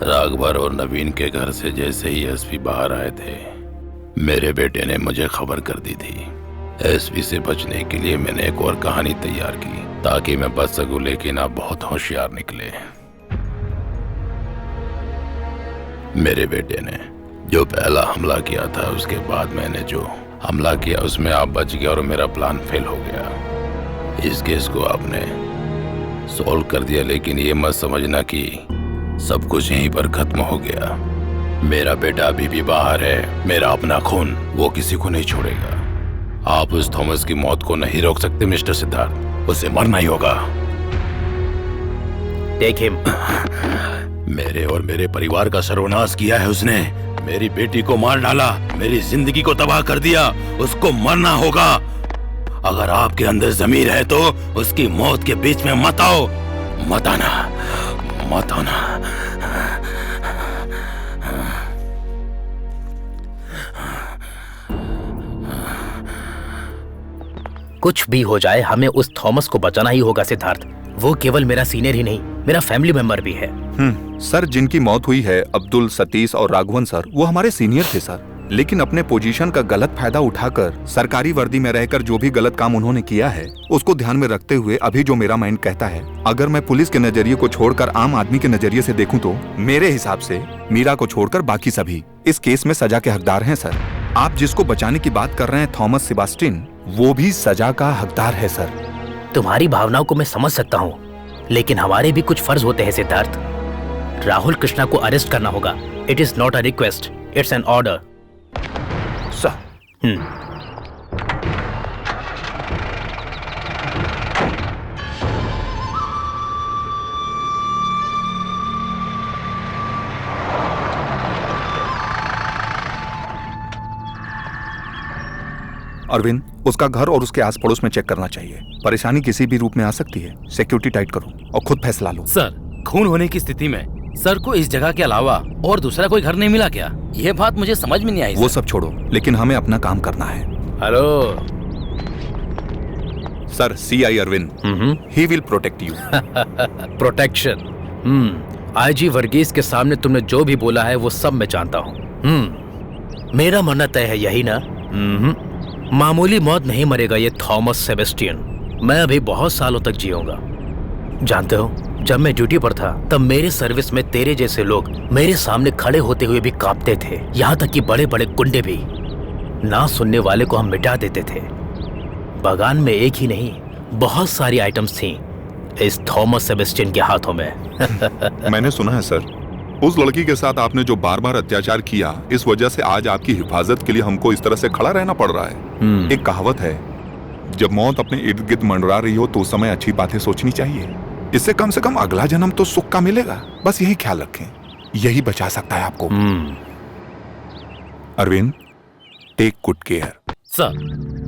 राघवर और नवीन के घर से जैसे ही एसपी बाहर आए थे, मेरे बेटे ने मुझे खबर कर दी थी। एसपी से बचने के लिए मैंने एक और कहानी तैयार की ताकि मैं बच सकूं, लेकिन आप बहुत होशियार निकले। मेरे बेटे ने जो पहला हमला किया था, उसके बाद मैंने जो हमला किया उसमें आप बच गए और मेरा प्लान फेल हो गया। इस केस को आपने सॉल्व कर दिया, लेकिन ये मत समझना कि सब कुछ यहीं पर खत्म हो गया। मेरा बेटा अभी भी बाहर है। मेरा अपना खून वो किसी को नहीं छोड़ेगा। आप उस थॉमस की मौत को नहीं रोक सकते मिस्टर सिद्धार्थ, उसे मरना ही होगा। Take him. मेरे और मेरे परिवार का सर्वनाश किया है उसने। मेरी बेटी को मार डाला, मेरी जिंदगी को तबाह कर दिया। उसको मरना होगा। अगर आपके अंदर जमीर है तो उसकी मौत के बीच में मत आओ, मत आना, मत आना। कुछ भी हो जाए हमें उस थॉमस को बचाना ही होगा सिद्धार्थ। वो केवल मेरा सीनियर ही नहीं, मेरा फैमिली मेंबर भी है। सर, जिनकी मौत हुई है अब्दुल, सतीश और राघवन सर, वो हमारे सीनियर थे सर। लेकिन अपने पोजीशन का गलत फायदा उठाकर सरकारी वर्दी में रहकर जो भी गलत काम उन्होंने किया है उसको ध्यान में रखते हुए अभी जो मेरा माइंड कहता है, अगर मैं पुलिस के नजरिए को छोड़कर आम आदमी के नजरिए से देखूं तो मेरे हिसाब से मीरा को छोड़कर बाकी सभी इस केस में सजा के हकदार हैं सर। आप जिसको बचाने की बात कर रहे हैं थॉमस सेबास्टिन, वो भी सजा का हकदार है सर। तुम्हारी भावनाओं को मैं समझ सकता हूँ, लेकिन हमारे भी कुछ फर्ज होते हैं सिद्धार्थ। राहुल कृष्णा को अरेस्ट करना होगा। It is not a request, it's an order. Arvind, उसका घर और उसके आस पड़ोस में चेक करना चाहिए। परेशानी किसी भी रूप में आ सकती है। सिक्योरिटी टाइट करो और खुद फैसला लो। सर, खून होने की स्थिति में सर को इस जगह के अलावा और दूसरा कोई घर नहीं मिला क्या? यह बात मुझे समझ में नहीं आई। वो सब छोड़ो, लेकिन हमें अपना काम करना है। Hello sir, CI Arvind, he will protect you. Protection. IG Varghese के सामने तुमने जो भी बोला है वो सब मैं जानता हूँ। मेरा मरना तय है, यही ना? मामूली मौत नहीं मरेगा ये थॉमस सेबेस्टियन। मैं अभी बहुत सालों तक जीऊंगा। जानते हो, जब मैं ड्यूटी पर था तब मेरे सर्विस में तेरे जैसे लोग मेरे सामने खड़े होते हुए भी कांपते थे। यहाँ तक कि बड़े बड़े गुंडे भी। ना सुनने वाले को हम मिटा देते थे। बगान में एक ही नहीं, बहुत सारी आइटम्स थी इस थॉमस सेबेस्टियन के हाथों में। मैंने सुना है सर, उस लड़की के साथ आपने जो बार बार अत्याचार किया, इस वजह से आज आपकी हिफाजत के लिए हमको इस तरह से खड़ा रहना पड़ रहा है। एक कहावत है, जब मौत अपने इर्द गिर्द मंडरा रही हो तो उस समय अच्छी बातें सोचनी चाहिए। इससे कम से कम अगला जन्म तो सुख का मिलेगा। बस यही ख्याल रखें, यही बचा सकता है आपको। Arvind, take good care. Sir,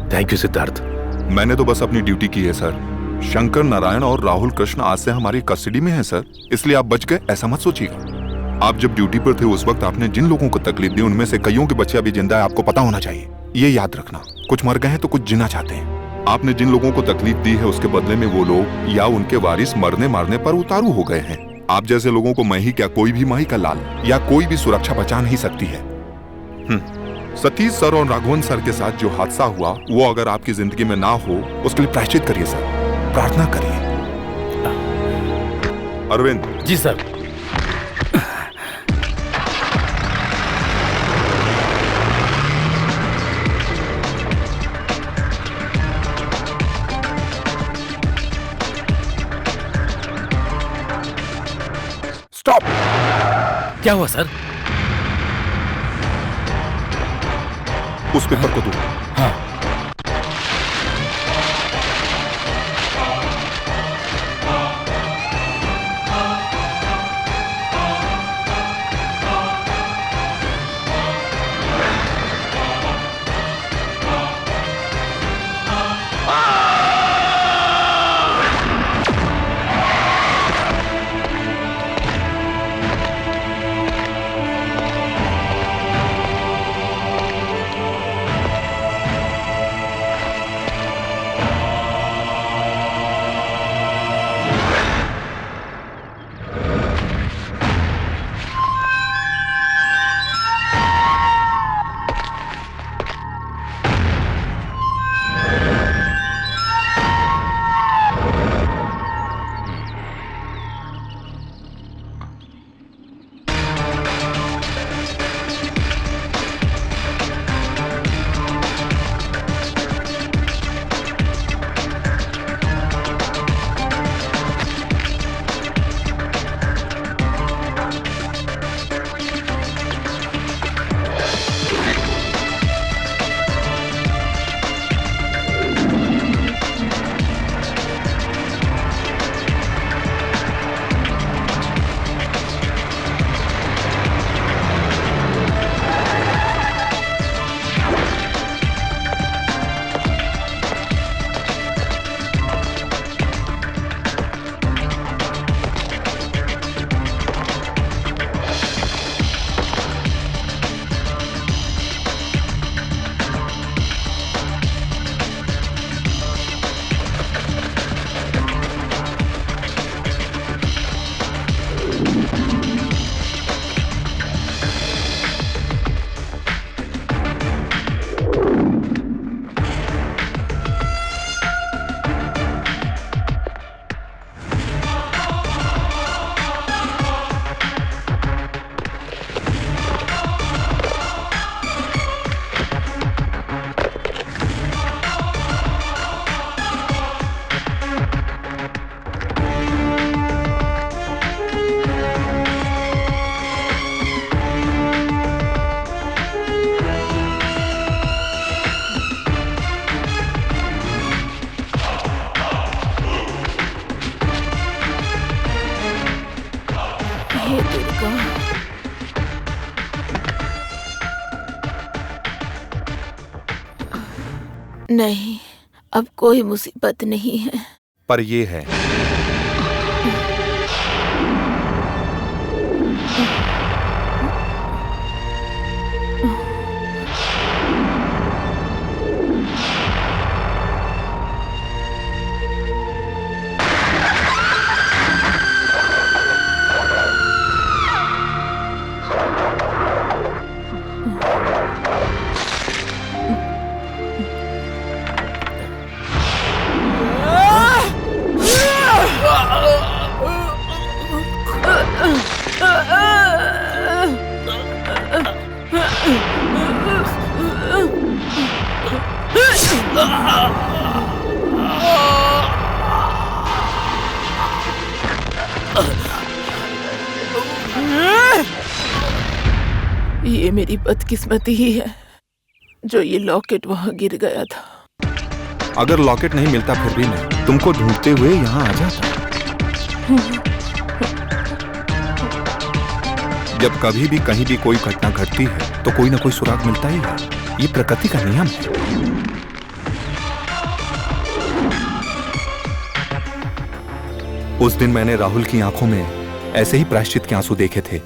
thank you Siddharth. मैंने तो बस अपनी ड्यूटी की है सर। शंकर नारायण और राहुल कृष्ण आज से हमारी कस्टडी में हैं सर, इसलिए आप बच गए ऐसा मत सोचिएगा। आप जब ड्यूटी पर थे उस वक्त आपने जिन लोगों को तकलीफ दी उनमें से कईयों के बच्चे अभी जिंदा है, आपको पता होना चाहिए। ये याद रखना, कुछ मर गए हैं तो कुछ जीना चाहते हैं। आपने जिन लोगों को तकलीफ दी है उसके बदले में वो लोग या उनके वारिस मरने मारने पर उतारू हो गए हैं। आप जैसे लोगों को मैं ही क्या, कोई भी माही का लाल या कोई भी सुरक्षा बचा नहीं सकती है। सतीश सर और राघवन सर के साथ जो हादसा हुआ वो अगर आपकी जिंदगी में ना हो उसके लिए प्रायश्चित करिए सर, प्रार्थना करिए। अरविंद। जी सर। स्टॉप। क्या हुआ सर? उस पेपर को दो। हाँ। गॉड। नहीं, अब कोई मुसीबत नहीं है। पर ये है, ये मेरी बदकिस्मती ही है जो ये लॉकेट वहां गिर गया था। अगर लॉकेट नहीं मिलता फिर भी मैं तुमको ढूंढते हुए यहाँ आ जाता। जब कभी भी कहीं भी कोई घटना घटती है तो कोई ना कोई सुराग मिलता ही है। ये प्रकृति का नियम है। उस दिन मैंने राहुल की आंखों में ऐसे ही प्रायश्चित के आंसू देखे थे।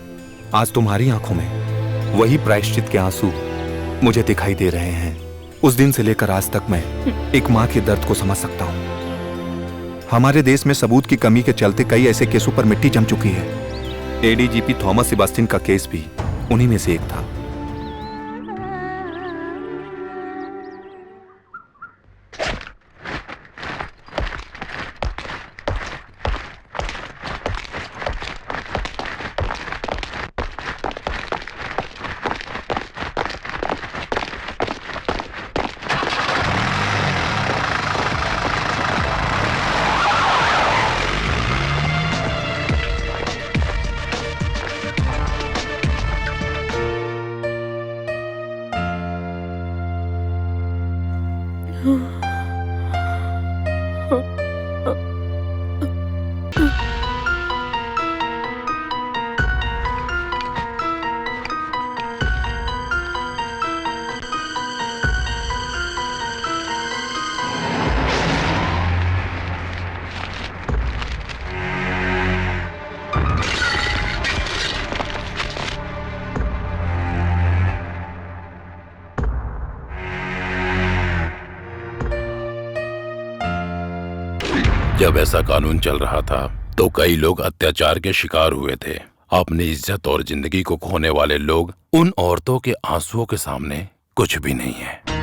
आज तुम्हारी आंखों में वही प्रायश्चित के आंसू मुझे दिखाई दे रहे हैं। उस दिन से लेकर आज तक मैं एक मां के दर्द को समझ सकता हूं। हमारे देश में सबूत की कमी के चलते कई ऐसे केसों पर मिट्टी जम चुकी है। एडीजीपी थॉमस सेबास्टियन का केस भी उन्हीं में से एक था। जब ऐसा कानून चल रहा था तो कई लोग अत्याचार के शिकार हुए थे। अपनी इज्जत और जिंदगी को खोने वाले लोग उन औरतों के आंसुओं के सामने कुछ भी नहीं है।